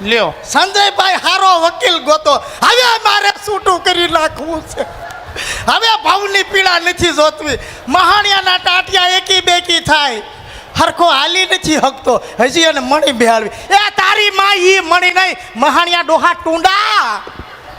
લ્યો સંજયભાઈ હારો વકીલ ગોતો. હવે મારે છૂટું કરી નાખવું છે. હવે ભાવની પીડા નથી જોતવી. મહાણિયાના ટાટિયા એકી બેકી થાય. હરખો હાલી નથી હકતો. હજી એને મણી બેહાડવી. એ તારી માં ઈ મણી નહીં, મહાણિયા ડોહા ટુંડા.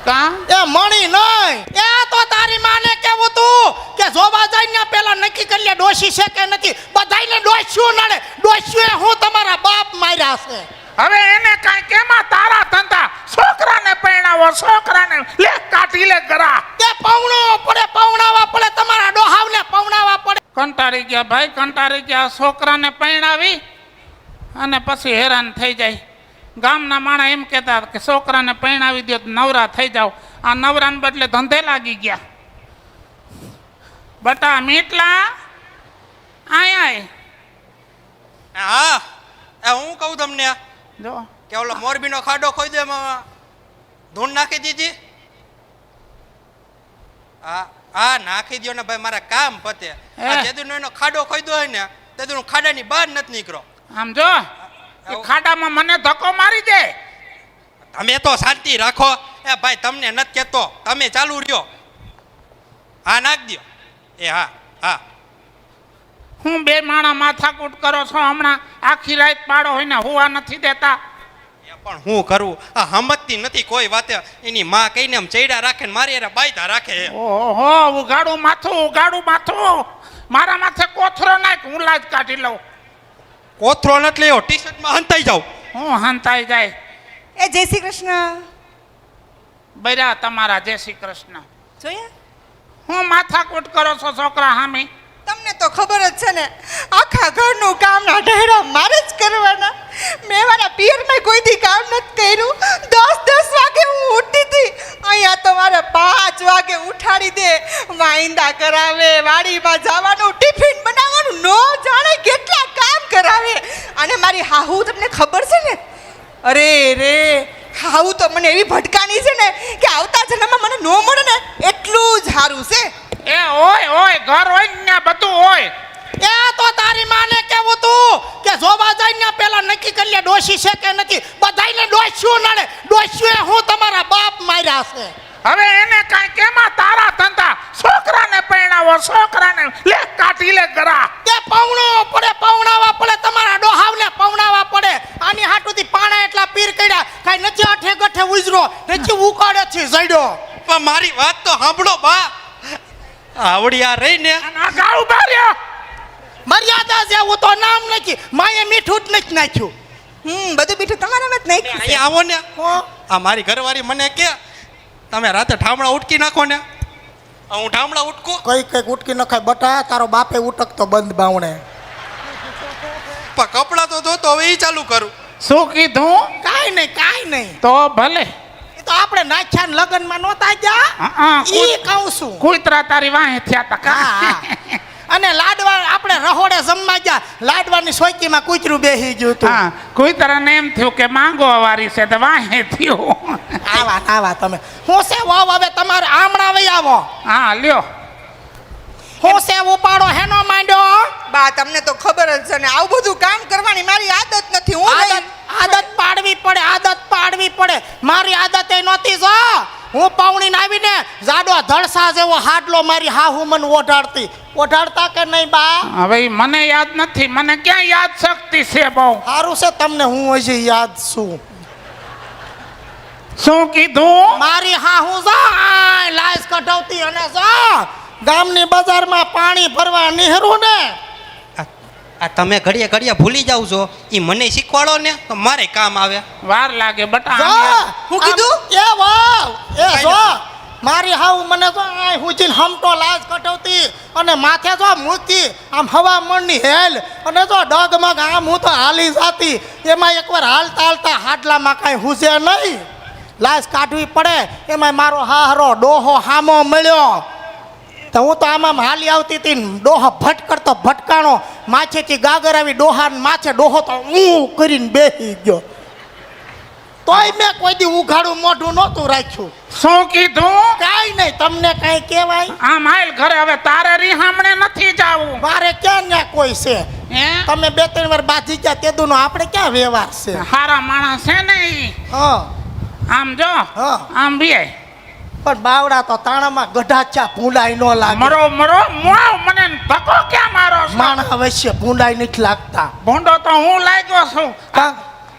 કા એ મણી નહીં. એ તો તારી માને કેવું તું કે જોવા જઈને પેલા નક્કી કરી લે ડોશી છે કે નથી. બધાયને ડોસ્યું નડે. ડોસ્યું હું તમારા બાપ માર્યા છે. હવે એને કાઈ કેમાં તારા ધંધા. છોકરાને પરણાવો, છોકરાને લે કાઢી લે ગરા. કે પૌણો પડે, પૌણાવા પડે, તમારા ડોહાવને પૌણાવા પડે. કંટાળી ગયા ભાઈ, કંટાળી ગયા. છોકરાને પરણાવી અને પછી હેરાન થઈ જાય. ગામના માણા એમ કહેતા કે છોકરાને પરણાવી દો તો નવરા થઈ જાવ. આ નવરાને બદલે ધંધે લાગી ગયા. બટા મીટલા આય હા એ હું કહું તમને જો કે ઓલો મોરબીનો ખાડો ખોઈ દે એમાં ધૂન નાખી દીધી. હા હા નાખી દો ને ભાઈ, મારા કામ પતે. જેદુનો એનો ખાડો ખોઈ દો ને તેદુનો ખાડાની બહાર નથી નીકળો. આમ જો એ ખાડામાં મને ધક્કો મારી દે. તમે તો શાંતિ રાખો. એ ભાઈ તમને નથી કહેતો, તમે ચાલુ રહ્યો. હા નાખ દો. એ હા હા હું બે માણા માથાકૂટ કરો છો હમણાં. આખી રાત પાડો હોય ને હુવા નથી દેતા. એ પણ હું કરું, આ હમતતી નથી કોઈ વાતે. એની માં કહીને એમ ચૈડા રાખે ને મારી એરા બાયતા રાખે. ઓહો ઉગાડું માથું, ઉગાડું માથું. મારા માથે કોથરો નાખ, હું લાજ કાઢી લઉં. કોથરો નથી લેવો, ટી શર્ટમાં હંતાઈ જાવ. હું હંતાઈ જાય. એ જય શ્રી કૃષ્ણ. બૈરા તમારા જય શ્રી કૃષ્ણ. જોયા? હું માથાકૂટ કરો છો છોકરા હામી? તમને તો ખબર જ છે ને, આખા ઘરનું કામના ઢેરા મારે જ કરવાના. મેં મારા પિયરમાં કોઈ દી કામ નથી કર્યું. 10 વાગે હું ઉઠતી હતી. અહીંયા તો મારે 5 વાગે ઉઠાડી દે. વાંદા કરાવે, વાડીમાં જવાનું, ટિફિન બનાવવાનું, નો જાણે કેટલા કામ કરાવે. અને મારી હાહુ તમને ખબર છે ને, અરે રે હાહુ તો મને એવી ભટકાની છે ને કે આવતા જન્મમાં મને નો મળે ને એટલું જ સારું છે. એ ઓય ઓય ઘર હોય ને બધું હોય. એ તો તારી માને કેવું તું કે જોવા જઈને પેલા નક્કી કરી લે ડોશી છે કે નથી. બધાયને ડોસ્યું નડે. ડોસ્યું હું તમારા બાપ માર્યા છે. હવે એને કાઈ કેમાં તારા ધંધા. છોકરાને પરણાવો, છોકરાને લે કાઢી લે ગરા. કે પૌણો પડે, પૌણાવા પડે, તમારા ડોહાવને પૌણાવા પડે. આની હાટુથી પાણા એટલા પીર કર્યા, કાઈ નથી આઠે ગઠે ઉજરો, નથી ઉકાળે છે જડ્યો. પણ મારી વાત તો સાંભળો બા. આવડિયા રહી ને આ ગાઉ બાર્યો. મર્યાદા જેવું તો નામ નથી. માએ મીઠું જ નથી નાખ્યું. બધું બીઠું તમારામાં જ નાખ્યું છે. અહીંયા આવો ને. હો આ મારી ઘરવાળી મને કે તમે રાતે ઠામડા ઉટકી નાખો ને. હું ઠામડા ઉટકું કઈ કઈક ઉટકી નખાય બટા. તારો બાપે ઉટકતો બંધ બાવણે. પણ કપડા તો ધોતો, હવે એ ચાલુ કરું. શું કીધું? કાઈ નહીં, કાઈ નહીં. તો ભલે. એ તો આપણે નાખ્યા ને લગનમાં નહોતા ગયા. ઈ કહું છું. કુતરા તારી વાહે થયા તા કા? હા. અને લાડવા આપણે રહોડે જમવા ગયા. લાડવાની સોયકીમાં કૂતરું બેસી ગયું હતું. હા કુતરાને એમ થયું કે માંગો વારી છે તો વાહે થયું. આવા આવા તમે હું છે વાવ. હવે તમારે આમણા વઈ આવો. હા લ્યો. હું છે ઉપાડો હેનો માંડ્યો. બા તમને તો ખબર જ છે ને, આવું બધું કામ કરવાની મારી આદત નથી. હું આદત પાડવી પડે, આદત પાડવી પડે. મારી આદત એ નહોતી જો. હું પાવણીને આવીને જાડો ધડસા જેવો હાડલો મારી હાહુ મને ઓઢાડતી. ઓઢાડતા કે નહીં બા? હવે ઈ મને યાદ નથી. મને ક્યાં યાદ શક્તિ છે બહુ. સારું છે તમને હું હજી યાદ છું. શું કીધું? મારી હાહુ જા લાઈસ કઢાવતી અને જા ગામની બજારમાં પાણી ભરવા નીહરું ને. આ તમે ઘડીએ ઘડીએ ભૂલી જાવ છો. એ મને શીખવાડો ને તો મારે કામ આવે. વાર લાગે બટા. જા. હું કીધું? એ વાવ એ જો મારી હાહુ મને તો આ હુજીન હમટો લાજ કઢાવતી અને માથે જો મૂકી આમ હવામણની હેલ અને જો ડગમગ આમ હું તો હાલી જાતી. એમાં એકવાર હાલતા હાલતા હાડલામાં કાંઈ હુજે નહીં. લાજ કાઢવી પડે. એમાં મારો હાહરો ડોહો હામો મળ્યો તો હું તો આમાં હાલી આવતી હતી ને ડોહો ભટકડતો ભટકાણો. માથેથી ગાગર આવી ડોહા માથે ડોહો તો ઊં કરીને બેસી ગયો. તોય મેં કોઈ દી ઉઘાડું મોઢું નહોતું રાખ્યું. શું કીધું? કાંઈ નહીં. તમને કાંઈ કહેવાય? આ માઇલ ઘરે હવે તારે રીહામણે નથી જાવું. મારે ક્યાં ન્યા કોઈ છે. હે તમે 2-3 વાર બાજી ગયા તેદુનો આપણે ક્યાં વ્યવહાર છે હારા માણસ છે ને ઈ હા આમ જો હા. આમ બી પણ બાવડા તો તાણામાં ગઢાચા ભૂંડાઈ ન લાગે મરો મુઆવ મને ધક્કો ક્યાં મારો છો? માણસ અવશ્ય ભૂંડાઈ નથી લાગતા ભૂંડો તો હું લાગ્યો છું કા?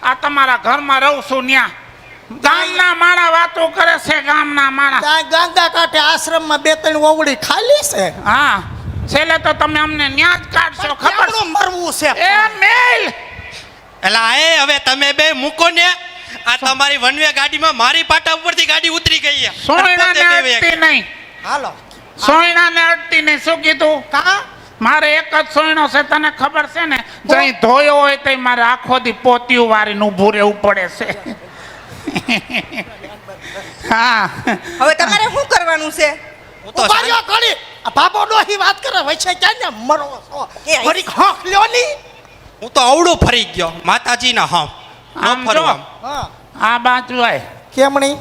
આ તમારા ઘરમાં રહું છું ન્યા ગામના માણા વાતો કરે છે ગામના માણા ત્યાં ગંગા કાંઠે આશ્રમમાં 2-3 ઓવડી ખાલી છે હા છેલ્લે તો તમે અમને ન્યા જ કાઢશો ખબર છે? કેમનું મરવું છે એ મેલ એલા એ હવે તમે બે મૂકો ને આ તમારી વનવે ગાડીમાં મારી પાટા ઉપરથી ગાડી ઉતરી ગઈ છે. સોયણાને પોતે બે અડતી નહીં હાલો સોયણાને અડતી નહીં શું કીધું કા મારે એક જ સોયણો છે તને ખબર છે ને જઈ ધોયો હોય તો મારે આખો દી પોતિયું વારીને ઊભું રહેવું પડે છે હા હવે તમારે શું કરવાનું છે હું તો ઉભા રહ્યો ઘડી. આ બાબો ડોહી વાત કરે વચ્ચે ક્યાં ને મરવો છો એ ઘડીક હોંક લ્યો ની હું તો અવળું ફરી ગયો માતાજીના હમ આમ ન ફરવા. જો. હા આ બાજુ આય કેમણી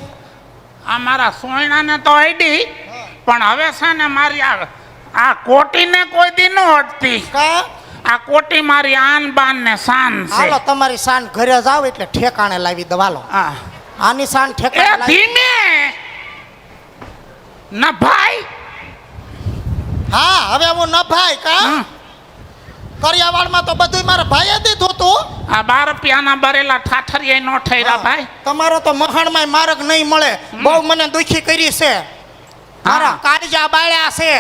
આ મારા સોયણાને તો અડી પણ હવે છે ને મારી આ કોટીને કોઈ દી ન અડતી કા આ કોટી મારી આન બાન ને શાન હાલો છે તમારી સાન ઘરે જાવ એટલે ઠેકાણે લાવી દવાલો હા આની સાન એ ઠેકાણે લાવી ધીમે ના ભાઈ હા હવે હું ન ભાઈ કા હમ. કરિયાવાડમાં તો બધુંય મારા ભાઈએ દીધું તું આ 12 રૂપિયાના ભરેલા ઠાઠરિયા નો ઠર્યા ભાઈ તમારો તો મહાણમાં માર્ગ નહીં મળે બહુ મને દુખી કરી છે મારા કાળજા બાળ્યા છે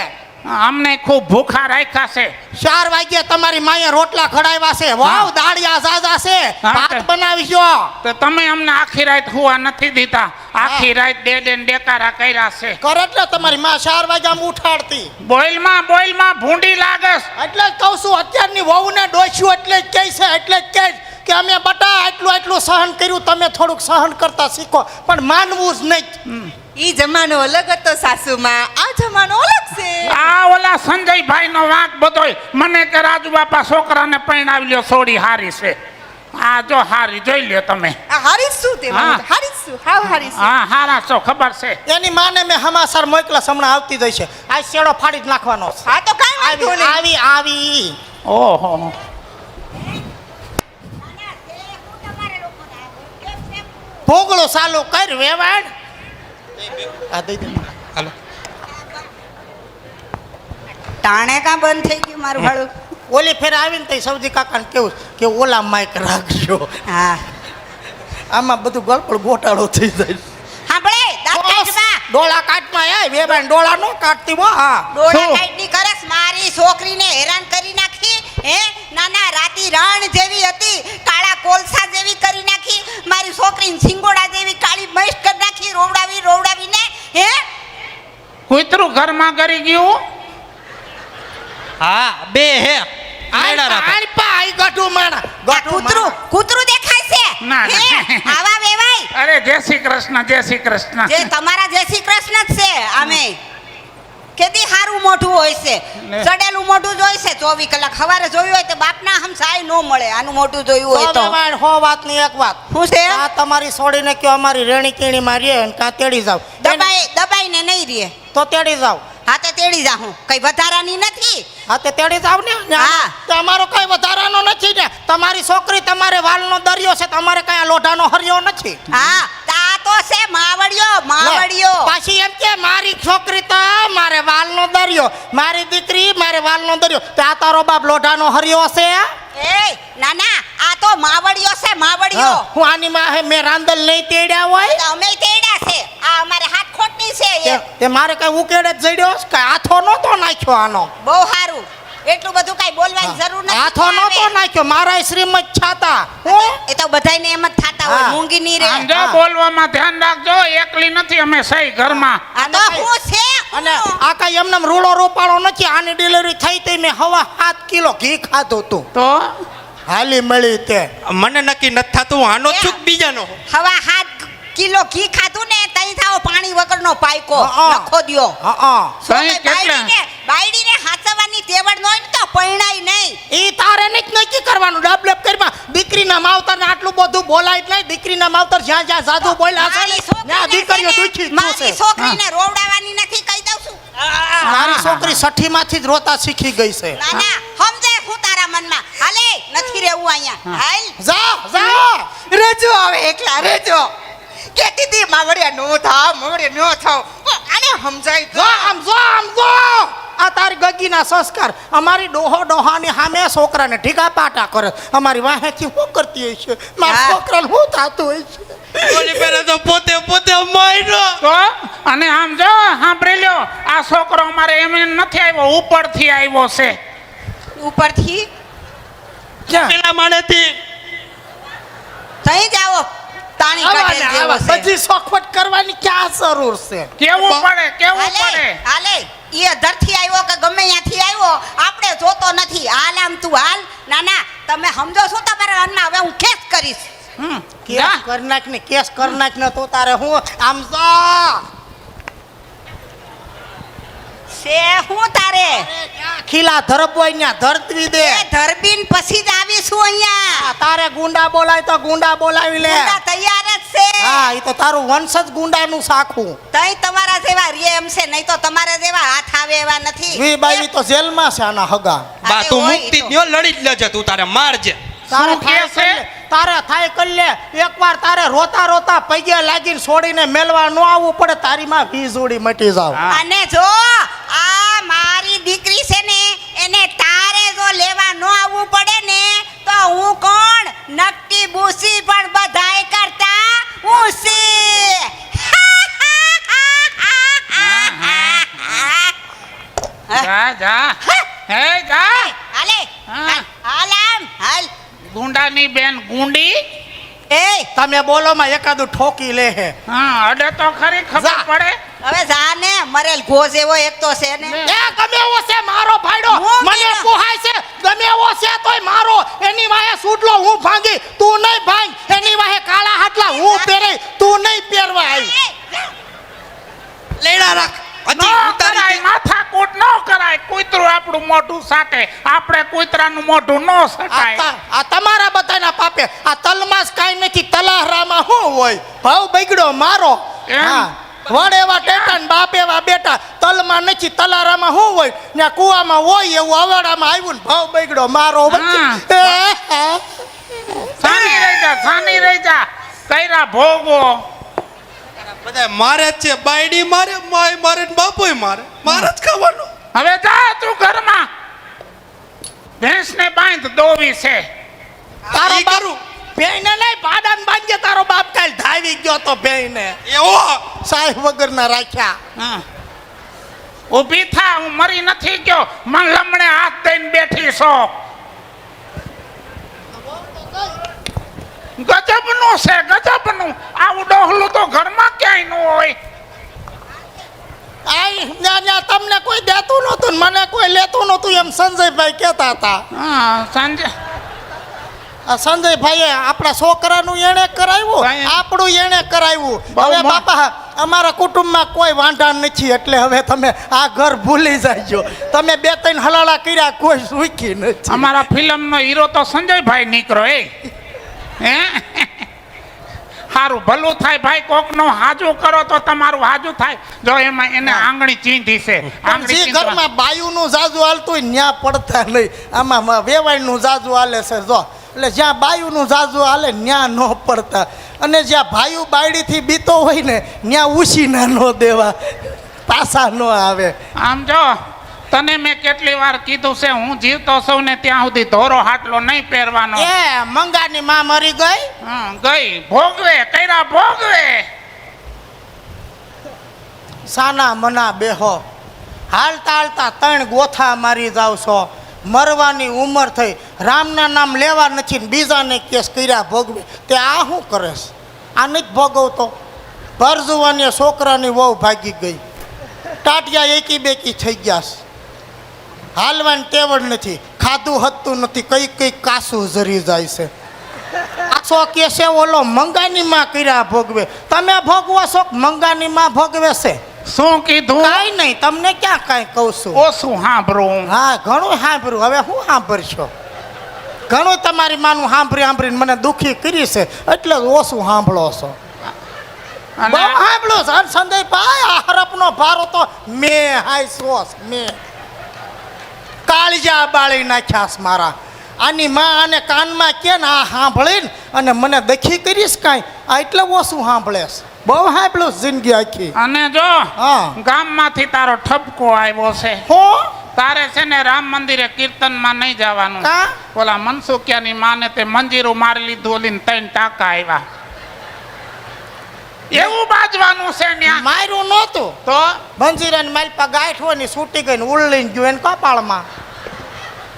અમને ખૂબ ભૂખા રાખ્યા છે 4 વાગ્યે તમારી માએ રોટલા ખડાવ્યા છે વાવ દાળિયા ઝાઝા છે હા, ભાત તે- બનાવીજો તો તમે અમને આખી રાત હુવા નથી દીધા આખી રાત ડે ડેકારા કર્યા છે કરે એટલે તમારી માં 4 વાગ્યામાં ઉઠાડતી બોઇલમાં ભૂંડી લાગસ એટલે જ કહું છું અત્યારની વહુને ડોસ્યું એટલે જ કહે છે એટલે જ કહે છે કે અમે બટા આટલું સહન કર્યું તમે થોડુંક સહન કરતા શીખો પણ માનવું જ નહીં ઈ જમાનો અલગ હતો સાસુમાં આ જમાનો અલગ છે આ ઓલા સંજયભાઈ નો વાંક બધોય મને કે રાજુ બાપા છોકરાને પરણાવી લ્યો સોડી હારી છે આ જો હારી જોઈ લ્યો તમે આ હારી શું તે હા. હારી શું હાવ હારી શું હા હારા છો ખબર છે એની માને મેં હમાસર મોકલા હમણાં આવતી જ છે આ શેડો ફાડી જ નાખવાનો છે હા તો કાઈ વાંધો આવી નહીં આવી ઓહો ભોગળો ચાલુ કર વેવાણ આ દઈ દે હાલો ટાણે કાં બંધ થઈ ગયું મારું ભાડું ઓલી ફેર આવીને તઈ સૌજી કાકાને કેવું કે ઓલા માઈક રાખજો હા આમાં બધું ગળપડ ગોટાળો થઈ જાય સાંભળે દાંત કાઢવા ડોળા કાટમાં આય વેવાણ ડોળા નો કાટતી હો હા ડોળા કાઢની કરસ મારી છોકરીને હેરાન કરી નાખી હે નાના રાતી રણ જેવી હતી કાળા કોલસા જેવી કરી નાખી મારી છોકરીને સિંગોડા જેવી કાળી મસ્ત કરી નાખી રોવડાવીને હે કૂતરું ઘરમાં કરી ગયું હા બે હે આય આય પા આય ગઢું માણા આ કૂતરું દેખાય છે ના, હે ના. આવા વેવાય અરે જય શ્રી કૃષ્ણ જે તમારા જય શ્રી કૃષ્ણ જ છે આમે કેદી હારું મોઢું હોય છે લે. ચડેલું મોઢું જ હોય છે 24 કલાક સવારે જોયું હોય તો બાપના હમસાય નો મળે આનું મોઢું જોયું હોય તો વેવાણ હો વાત ની એક વાત શું છે આ તમારી છોડીને કયો અમારી રેણી કેણી મારીએ અને કાં તેડી જાવ દબાઈને નહીં રહે તો તેડી જાવ હા તે તેડી જા હું કઈ વધારાની નથી હા તે તેડી જાવ ને હા. તમારો કઈ વધારાનો નથી ને તમારી છોકરી તમારે વાલનો દરિયો છે તમારે કઈ લોઢાનો હરિયો નથી હા તા તો છે માવડિયો પાછી એમ કે મારી છોકરી તો મારે વાલનો દરિયો મારી દીકરી મારે વાલનો દરિયો તો આ તારો બાપ લોઢાનો હરિયો છે એ નાના આ તો માવડિયો છે માવડિયો હું આની માં મેં રાંદલ નહીં તેડ્યા હોય તો અમે તેડા છે આ અમારે હાથ ખોટની છે એ તે મારે કઈ ઉકેડે જ જડ્યો કે હાથો નતો નાખ્યો આનો બહુ સારું એટલું બધું કઈ બોલવાની જરૂર નથી હાથો નતો નાખ્યો મારા શ્રીમત છાતા એ તો બધાયને એમ જ થાતા હોય હા. મૂંગી ની રે આમ જો બોલવામાં ધ્યાન રાખજો એકલી નથી અમે સહી ઘરમાં આ તો હું છે અને આ કઈ એમને રૂડો રોપાળો નથી આની ડિલિવરી થઈ તે મેં હવા 7 કિલો ઘી ખાધું તું તો હાલી મળી તે મને નક્કી નથી થતું આનો જ છું કે બીજાનો હવા 7 કિલો ઘી ખાધું ને તઈ થાવ પાણી વગરનો પાયકો હા. નખો દ્યો હા તઈ કેટલા? બાયડીને હાચવવાની તેવડ ન હોય ને તો પરણાય નહીં ઈ તારે નક્કી કરવાનું ડબડબ કરીમાં દીકરીના માવતરને આટલું બધું બોલાય જ નહીં દીકરીના માવતર જ્યાં જ્યાં સાધુ બોલ્યા છે મારી ને ત્યાં દીકરીઓ દુખી જ મારી થશે છોકરીને રોવડાવવાની નથી કહી દઉં છું મારી છોકરી 60માંથી જ રોતા શીખી ગઈ છે ના ના સમજે હું તારા મનમાં હાલ નથી રહેવું અહીંયા હાલ જા જા રેજો હવે એકલા રેજો કેતી હતી માવડિયા નો થાવ માવડિયા નો થાવ આને સમજાય જો આમ જો આ તારી ગગીના સંસ્કાર અમારી ડોહાની સામે છોકરાને ઢીગા પાટા કરે અમારી વાહેથી શું કરતી હોય છે મારા હા. છોકરાને શું થતું હોય છે ઓલી પહેલા તો પોતે માર્યો. તો અને આમ જો સાંભળી લ્યો આ છોકરો અમારે એમ નથી આવ્યો ઉપરથી આવ્યો છે ઉપરથી ક્યાં પેલા માણેથી થઈ જાઓ તાણી કાઢે જેવો છે બધી શોખવટ કરવાની ક્યાં જરૂર છે કેવું પડે કેવું હાલે પડે હાલે ઈ અધરથી આવ્યો કે ગમે ત્યાંથી આવ્યો આપણે જોતો નથી હાલ આમ તું હાલ ના ના તમે સમજો છો તમારા અન્ના હવે હું કેસ કરીશ કેસ કરી નાખ ને કેસ કરી નાખ ને તો તારે હું આમ જા છે હું તારે ખીલા ધરબ હોય ન્યા ધરતવી દે એ ધરબીન પછી જ આવીશું અહીંયા આ તારે ગુંડા બોલાય તો ગુંડા બોલાવી લે ગુંડા તૈયાર જ છે હા એ તો તારું વંશ જ ગુંડાનું સાખું તઈ તમારા જેવા રે એમ છે નહીં તો તમારા જેવા હાથ આવે એવા નથી વી બાઈ તો જેલમાં છે આના હગા બા અરે તું હોય મુક્તિ તો. દ્યો લડી જ લેજે તું તારે મારજે તારે શું થાય કે કરી છે? લે તારે થાય કરી લે એકવાર તારે રોતા રોતા પૈયા લાગીને છોડીને મેલવા ન આવવું પડે તારી માં વીજળી મટી જાવ હા. અને જો આ મારી દીકરી છે ને એને તારે જો લેવા ન આવવું પડે ને તો હું કોણ નક્કી બુસી પણ બધાય કરતા ઉસી જા જા હે જા હાલે હા. હાલ આમ હાલ ગુંડાની બેન ગુંડી એ તમે બોલો માં એકાદું ઠોકી લે હે હા અડે તો ખરી ખબર જા. પડે હવે જા ને મરેલ ઘોસ એવો એક તો છે ને ને. એ ગમે એવો છે મારો ભાઈડો હું મને કીધું. પોહાય છે ગમે એવો છે તોય મારો એની વાહે સૂટલો હું ભાંગી તું નહીં ભાંગ એની વાહે કાળા હાટલા હું પહેરે તું નહીં પહેરવા આવી લેડા રાખ ન હજી ઉતારી કરાય દે. માથાકૂટ ન કરાય કૂતરું આપણું મોઢું સાટે આપણે કૂતરાનું મોઢું ન સટાય આ તમારા બધાના પાપે આ તલમાં જ કાંઈ નથી તલહરામાં શું હોય ભાવ બગડો મારો એમ? હા વડ એવા ટેટા ને બાપ એવા બેટા તલમાં નથી તલારામાં શું હોય ને કુવામાં હોય એવું અવાડામાં આવ્યું ને ભાવ બગડો મારો સાની રહી જા કઈરા ભોગવો બધા મારે જ છે બાયડી મારે માય મારે ને બાપોય મારે મારે જ ખાવાનું હવે જા તું ઘરમાં ભેંસને બાંધ દોવી છે તારો ઈ બાપ કરું. બેયને નહીં ભાડાને બાંધજે તારો બાપ કાલ ધાવી ગયો તો બેયને એવો સાહેબ વગરના રાખ્યા હા. ઊભી થા હું મરી નથી ગયો મન લમણે હાથ દઈને બેઠી છો ગજબનું છે ગજબનું આવું ડોહલું તો ઘરમાં ક્યાંય ન હોય આઈ ન્યા તમને કોઈ દેતું નહોતું ને મને કોઈ લેતું નહોતું એમ સંજયભાઈ કહેતા હતા હા સાંજે આ સંજયભાઈએ આપણા છોકરાનું એણે કરાવ્યું કાંઈ. આપણું એણે કરાવ્યું બહુ હવે મો- બાપા અમારા કુટુંબમાં કોઈ વાંધા નથી એટલે હવે તમે આ ઘર ભૂલી જાયજો તમે બે ત્રણ હલાળા કર્યા કોઈ સુખી નથી અમારા ફિલ્મનો હીરો તો સંજયભાઈ નીકળો એ હે સારું ભલું થાય ભાઈ કોકનું હાજુ કરો તો તમારું હાજુ થાય જો એમાં એને આંગળી ચીંધી છે પણ આંગળી જે ચીંધવા ઘરમાં બાયુનું જાજુ હાલતું હોય ન્યા પડતા નહીં આમાં વેવાઈનું જાજુ હાલે છે જો એટલે જ્યાં બાયુનું જાજુ હાલે ન્યા ન પડતા અને જ્યાં ભાઈઓ બાયડીથી બીતો હોય ને ન્યા ઉછીના ન દેવા પાછા ન આવે આમ જો તને મેં કેટલી વાર કીધું છે હું જીવતો છું ને ત્યાં સુધી ધોરો હાટલો નહીં પહેરવાનો એ મંગાની માં મરી ગઈ હા, ગઈ ભોગવે કઈરા ભોગવે સાના મના બેહો હાલતા હાલતા ત્રણ ગોથા મારી જાવ છો મરવાની ઉંમર થઈ રામના નામ લેવા નથી ને બીજાને કેસ કર્યા ભોગવે તે આ શું કરે છે આ નથી ભોગવતો ભરજુવાની છોકરાની વહુ ભાગી ગઈ ટાટિયા એકી બેકી થઈ ગયા છે હાલવાની ટેવડ નથી ખાધું હતું નથી કઈ કઈ કાસું જરી જાય છે આસો કે છે ઓલો મંગાની માં કર્યા ભોગવે તમે ભોગવો છો કે મંગાની માં ભોગવે છે શું કીધું કાંઈ નહીં તમને ક્યાં કાંઈ કહું છું ઓછું સાંભળું હા ઘણું સાંભળ્યું હવે હું સાંભળશો ઘણું તમારી માનું સાંભળીને મને દુઃખી કરી છે એટલે જ ઓછું સાંભળો છો અને બહુ સાંભળ્યું છે સંજયભાઈ આ હરપનો ભારો તો મેં હાય સોસ મેં કાળજા બાળી નાખ્યા છે મારા આની માં આને કાનમાં કે ને આ સાંભળીને અને મને દખી કરીશ કાંઈ આ એટલે ઓછું સાંભળેશ બહુ સાંભળ્યું જિંદગી આખી અને જો હા ગામમાંથી તારો ઠપકો આવ્યો છે હો તારે છે ને રામ મંદિરે કીર્તનમાં નહીં જવાનું કા ઓલા મનસુખિયાની માને તે મંજીરું મારી લીધું ઓલીને 3 ટાંકા આવ્યા એવું બાજવાનું છે ન્યા માર્યું નહોતું તો બંજીરાની માલપા ગાંઠ હોય ને છૂટી ગઈ ને ઉલ્લીને ગયું એને કપાળમાં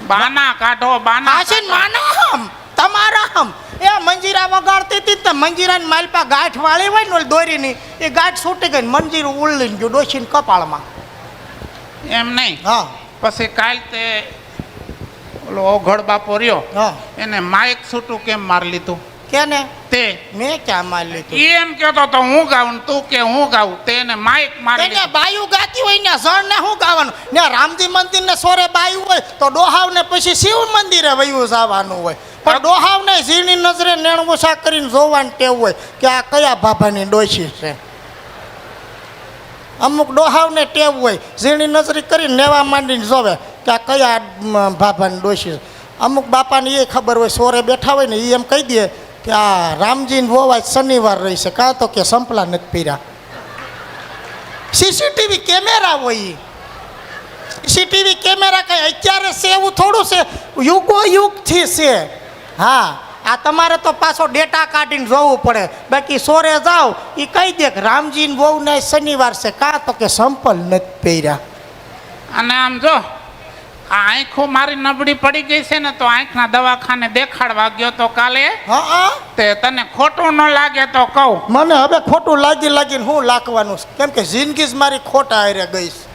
બાના કાઢો બાના હાસીન માના હમ તમારા હમ એ મંજીરા વગાડતી હતી ને મંજીરાની માલપા ગાંઠ વાળી હોય ને ઓલી દોરીની એ ગાંઠ છૂટી ગઈ ને મંજીરું ઉલ્લીને ગયું ડોશીને કપાળમાં એમ નહીં હા પછી કાલ તે ઓલો ઓઘડ બાપો રહ્યો હા એને માઇક છૂટું કેમ મારી લીધું કેને તે મેં ક્યાં મારી લીધું ઈ એમ કહેતો તો હું ગાઉં તું કે હું ગાઉં તેને માઇક મારી એને લીધું બાયું ગાતી હોય ને જણ ને શું ગાવાનું ને રામજી મંદિર ને સોરે બાયું હોય તો ડોહાવ ને પછી શિવ મંદિરે વયું જવાનું હોય પણ ડોહાવ ને ઝીણી નજરે નેણવોસા કરીને જોવાની ટેવ હોય કે આ કયા બાબાની ડોશી છે અમુક ડોહાવને ટેવ હોય ઝીણી નજરી કરીને નેવા માંડીને જોવે કે આ કયા બાબાની ડોશી છે અમુક બાપાને એ ખબર હોય સોરે બેઠા હોય ને એ એમ કહી દે કે આ રામજીને વોવા શનિવાર રહી છે કાં તો કે સંપલા નથી પીર્યા સીસીટીવી કેમેરા હોય સીસીટીવી કેમેરા કઈ અત્યારે છે એવું થોડું છે યુગો યુગથી છે હા આ તમારે તો પાછો ડેટા કાઢીને જોવું પડે બાકી સોરે જાઓ એ કહી દે કે રામજીને વહુને શનિવાર છે કાં તો કે સંપલ નથી પહેર્યા અને આમ જો આ આંખો મારી નબળી પડી ગઈ છે ને તો આંખના દવાખાને દેખાડવા ગયો તો કાલે હા તે તને ખોટું ન લાગે તો કહું મને હવે ખોટું લાગીને હું લાખવાનું છે કેમ કે જિંદગી જ મારી ખોટા હારે ગઈ છે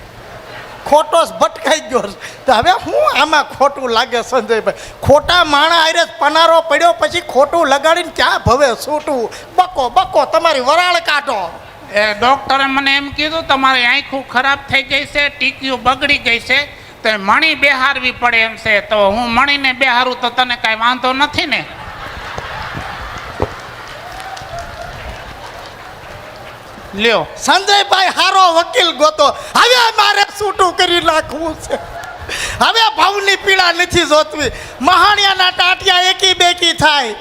ખોટો જ ભટકાઈ ગયો છે. તો હવે હું આમાં ખોટું લાગે સંજયભાઈ ખોટા માણા હારે જ પનારો પડ્યો પછી ખોટું લગાડીને ક્યાં ભવે છૂટું બકો તમારી વરાળ કાઢો એ ડોક્ટરે મને એમ કીધું તમારી આંખો ખરાબ થઈ ગઈ છે ટીકીઓ બગડી ગઈ છે તો મણી બેહારવી પડે એમ છે તો હું મણીને બેહારું તો તને કાંઈ વાંધો નથી ને લ્યો સંજયભાઈ હારો વકીલ ગોતો હવે મારે છૂટું કરી નાખવું છે હવે ભાવની પીડા નથી જોતવી મહાણિયાના ટાટિયા એકી બેકી થાય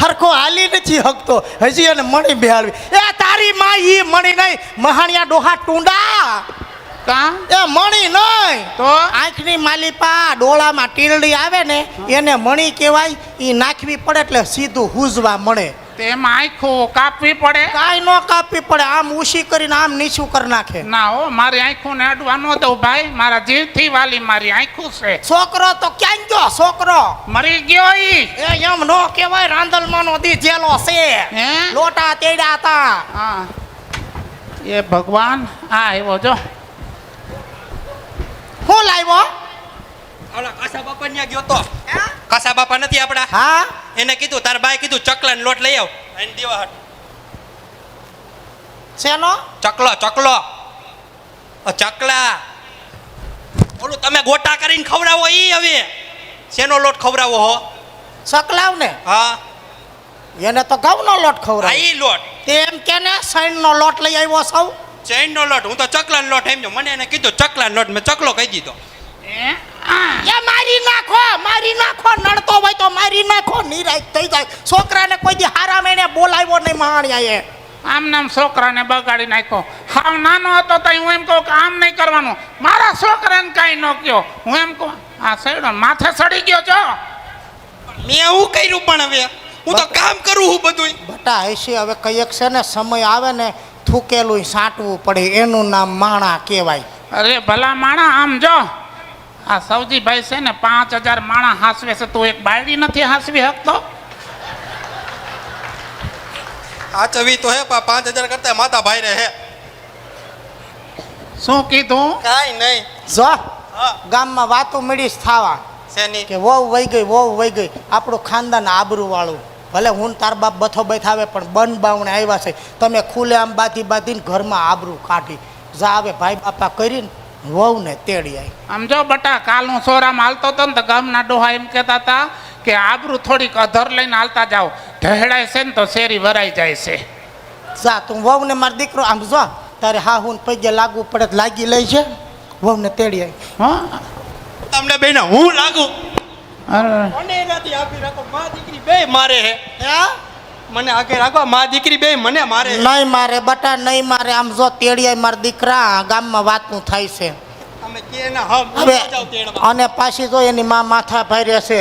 હરખો હાલી નથી હકતો હજી એને મણી બેહાડવી એ તારી માં ઈ મણી નહીં મહાણિયા ડોહા ટુંડા કા એ મણી નહીં તો આંખની માલિપા ડોળામાં ટીરડી આવે ને એને મણી કહેવાય એ નાખવી પડે એટલે સીધું હુજવા મળે તેમાં આંખો કાપવી પડે કાંઈ ન કાપવી પડે આમ ઊંચી કરીને આમ નીચું કરી નાખે ના હો મારી આંખોને અડવા ન દઉં ભાઈ મારા જીવથી વાલી મારી આંખું છે છોકરો તો ક્યાં ગયો છોકરો મરી ગયો ઈ એ એમ નો કહેવાય રાંદલમાંનો દી જેલો છે હે લોટા તેડ્યા હતા હા એ ભગવાન આ આવ્યો જો હું લાવ્યો ઓલા કાસા બાપા ત્યાં ગયો તો કાસા બાપા નથી આપણા હા એને કીધું તાર બાએ કીધું ચકલાનો લોટ લઈ આવ એને દેવા હાટ શેનો ચકલો ચકલા ઓલું તમે ગોટા કરીને ખવડાવો ઈ હવે શેનો લોટ ખવડાવો હો સકલાવ ને હા એને તો ઘઉંનો લોટ આ ખવડાવ ઈ લોટ તેમ કે ને સૈનનો લોટ લઈ આવ્યો સૌ ચૈનનો લોટ હું તો ચકલાનો લોટ એમ જો મને એને કીધું ચકલાનો લોટ મેં ચકલો કહી દીધો એ આ એ મારી નાખો નડતો હોય તો મારી નાખો નિરાશ થઈ જાય છોકરાને કોઈ દી હારા મહિને બોલાવ્યો નહીં મહાણિયા એ આમ નામ છોકરાને બગાડી નાખ્યો હાવ નાનો હતો તો હું એમ કહું કે આમ નહીં કરવાનું મારા છોકરાને કાંઈ ન કહો હું એમ કહું આ સડ્યો માથે સડી ગયો છો મેં એવું કર્યું પણ હવે હું તો કામ કરું હું બધું બટા હશે હવે કઈક છે ને સમય આવે ને થૂકેલું સાંટવું પડે એનું નામ માણા કહેવાય અરે ભલા માણા આમ જો આ સૌજીભાઈ છે ને 5000 માણા હાસવે છે તું એક બાયડી નથી હાસવી શકતો આ ચવી તો હે 5000 કરતા માતા ભાઈ રહે શું કીધું કાઈ નહીં જો હા ગામમાં વાતો મળીશ થાવા શેની કે વહુ વહી ગઈ આપણું ખાનદાન આબરૂ વાળું ભલે હું તાર બાપ બથો બેઠાવે પણ બન બાવણે આવ્યા છે તમે ખુલે આમ બાંધીને ઘરમાં આબરૂ કાઢી જા આવે ભાઈ બાપા કરીને વહુને તેડી આવી આમ જો બટા કાલ હું સોરામાં હાલતો હતો ને તો ગામના ડોહા એમ કહેતા હતા કે આબરૂ થોડીક અધર લઈને હાલતા જાઓ ઢહેડાય છે ને તો શેરી વરાઈ જાય છે જા તું વહુને મારો દીકરો આમ જો તારે હા હું પૈગે લાગવું પડે તો લાગી લઈ છે વહુને તેડી આવી હા તમને બેન હું લાગુ અરે મને એનાથી આગળ રાખો માં દીકરી બે મારે હે હે મને આગળ રાખો માં દીકરી બે મને મારે હે. નહીં મારે બટા નહીં મારે આમ જો તેડિયા મારા દીકરા ગામમાં વાતનું થાય છે તમે કે ના હમ હવે જાવ તેડવા અને પાછી તો એની માં માથા ભારે છે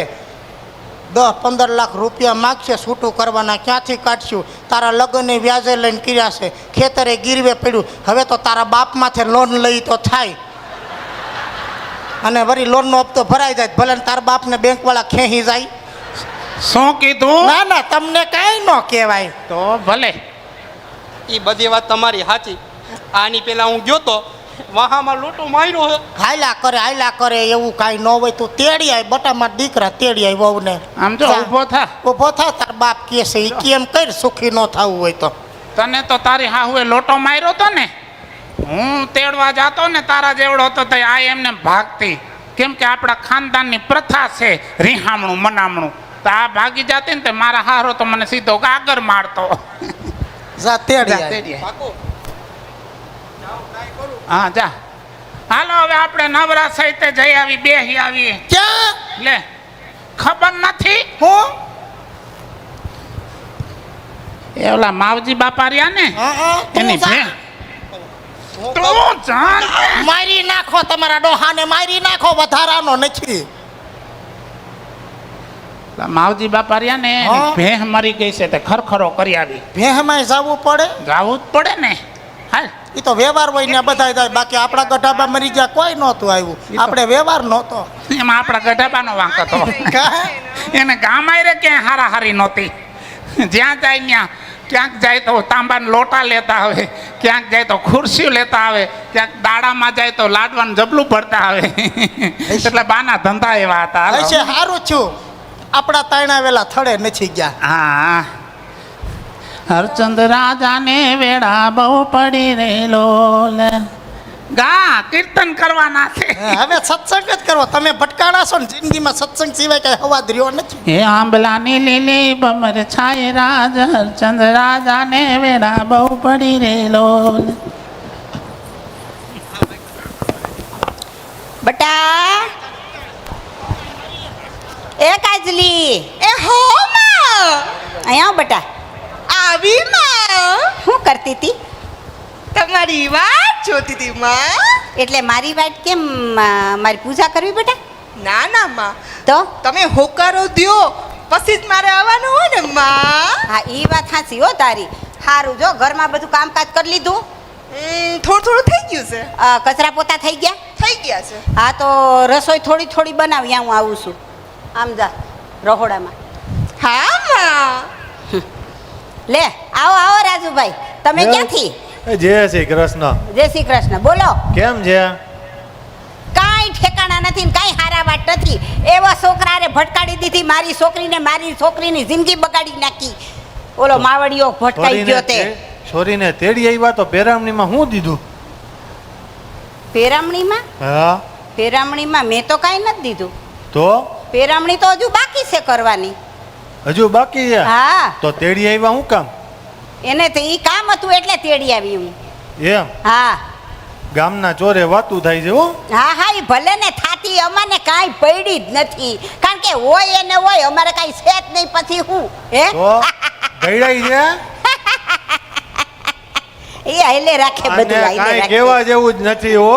10-15 લાખ રૂપિયા માગશે છૂટું કરવાના ક્યાંથી કાઢશું તારા લગ્નને વ્યાજે લઈને કર્યા છે ખેતરે ગીરવે પડ્યું હવે તો તારા બાપ માથે લોન લઈ તો થાય અને વળી લોનનો હપ્તો ભરાઈ જાય ભલે ને તારા બાપને બેંકવાળા ખેંચી જાય શું કીધું ના ના તમને કાંઈ ન કહેવાય તો ભલે એ બધી વાત તમારી સાચી આની પેલા હું ગયો તો વાહામાં લોટો માર્યો હે હાયલા કરે એવું કાંઈ ન હોય તું તેડી આય બટામાં દીકરા તેડી આય વહુને આમ જો ઊભો થા ઊભો થા તાર બાપ કહે છે એ કેમ કર સુખી ન થવું હોય તો તને તો તારી હાહુએ લોટો માર્યો તો ને હું તેડવા જાતો ને તારા જેવડો હતો તો આ એમને ભાગતી કેમ કે આપણા ખાનદાનની પ્રથા છે રીહામણું મનામણું તો આ ભાગી જાતી ને તે મારા હારો તો મને સીધો ગાગર મારતો જા તેડી જા, આય. તેડી આય. પાકો હા જા હાલો હવે આપણે નવરા સહિતે જઈ આવી બેહી આવી ક્યાં લે ખબર નથી હું એ ઓલા માવજી બાપા રહ્યા ને તું એની જા. ભે તું જાન મારી નાખો તમારા ડોહાને મારી નાખો વધારાનો નથી ઓલા માવજી બાપા રહ્યા ને એની હા. ભેહ મરી ગઈ છે તે ખરખરો કરી આવી ભેહમાં જવું પડે જાવું જ પડે ને હાલ એ તો વ્યવહાર હોય ને બધા જાય બાકી આપણા ગઢાબા મરી ગયા કોઈ નહોતું આવ્યું ઈ તો- આપણે વ્યવહાર નહોતો એમાં આપણા ગઢાબાનો વાંક હતો કાં? એને ગામ આયરે ક્યાંય હારાહારી નહોતી જ્યાં જાય ત્યાં ક્યાંક જાય તો તાંબાના લોટા લેતા આવે ક્યાંક જાય તો ખુરશીઓ લેતા આવે ક્યાંક દાડામાં જાય તો લાડવાનું જબલું ભરતા આવે એટલે બાના ધંધા એવા હતા હાલો. હશે સારું છું આપણા તાયણા વેલા થડે નથી ગયા હા હરચંદ રાજાને વેળા બહુ પડી રેલો ગા કીર્તન કરવાના છે હવે સત્સંગ જ કરવો તમે ભટકાણા છો ને જિંદગીમાં સત્સંગ સિવાય કઈ હવાદ રહ્યો નથી હે આંબલાની લીલી બમર છાય રાજ હરચંદ રાજાને વેળા બહુ પડી રેલો બટા એ કાજલી એ હો માં અહીંયા આવ બટા આવી માં શું કરતી હતી તમારી વાત જોતી હતી માં એટલે મારી વાત કેમ મારી પૂજા કરવી બેટા ના ના માં તો તમે હોકારો દ્યો પછી જ મારે આવવાનું હોય ને માં હા એ વાત સાચી હો તારી સારું જો ઘરમાં બધું કામકાજ કરી લીધું થોડું થોડું થઈ ગયું છે કચરા પોતા થઈ ગયા થઈ ગયા છે હા તો રસોઈ થોડી થોડી બનાવી હું આવું છું આમ જા રહોડામાં હા માં લે આવો આવો રાજુભાઈ તમે ક્યાંથી જય શ્રી કૃષ્ણ જય શ્રી કૃષ્ણ બોલો કેમ છે કાંઈ ઠેકાણા નથી ને કાંઈ હારા વાત નથી એવા છોકરાને ભટકાડી દીધી મારી છોકરીની જિંદગી બગાડી નાખી ઓલો માવડીઓ ભટકાઈ ગયો તે છોરીને તેડી આવ્યા તો પેરામણીમાં શું દીધું પેરામણીમાં હા મેં તો કાંઈ નથી દીધું તો પેરામણી તો હજુ બાકી છે કરવાની હજુ બાકી છે હા તો તેડી આવ્યા શું કામ એને તો ઈ કામ હતું એટલે તેડી આવી હું એમ હા ગામના ચોરે વાતું થાય છે હો હા હા એ ભલે ને થાતી અમાને કાંઈ પડી જ નથી કારણ કે હોય એને હોય અમારે કાંઈ છે જ નહીં પછી હું હે તો ગયડાઈ છે એ હાલે રાખે અને બધું હાલે કાંઈ રાખે કહેવા જેવું જ નથી હો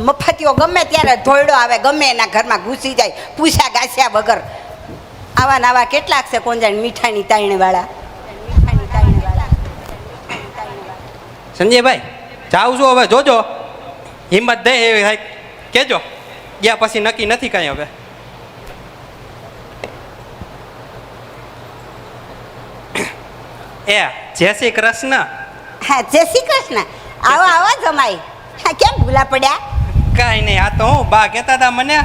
મફતિયો ગમે ત્યારે ધોયડો આવે ગમે એના ઘરમાં ઘૂસી જાય પૂછ્યા ગાસ્યા વગર આવા ને આવા કેટલાક છે કોણ જાણે મીઠાની તાઈણવાળા સંજયભાઈ જાઉં છું હવે જોજો હિંમત દે એવી થાય કેજો ગયા પછી નક્કી નથી કાંઈ હવે એ જય શ્રી કૃષ્ણ હા જય શ્રી કૃષ્ણ આવો આવો જમાઈ હા કેમ ભૂલા પડ્યા કાંઈ નહીં આ તો હું બા કહેતા હતા મને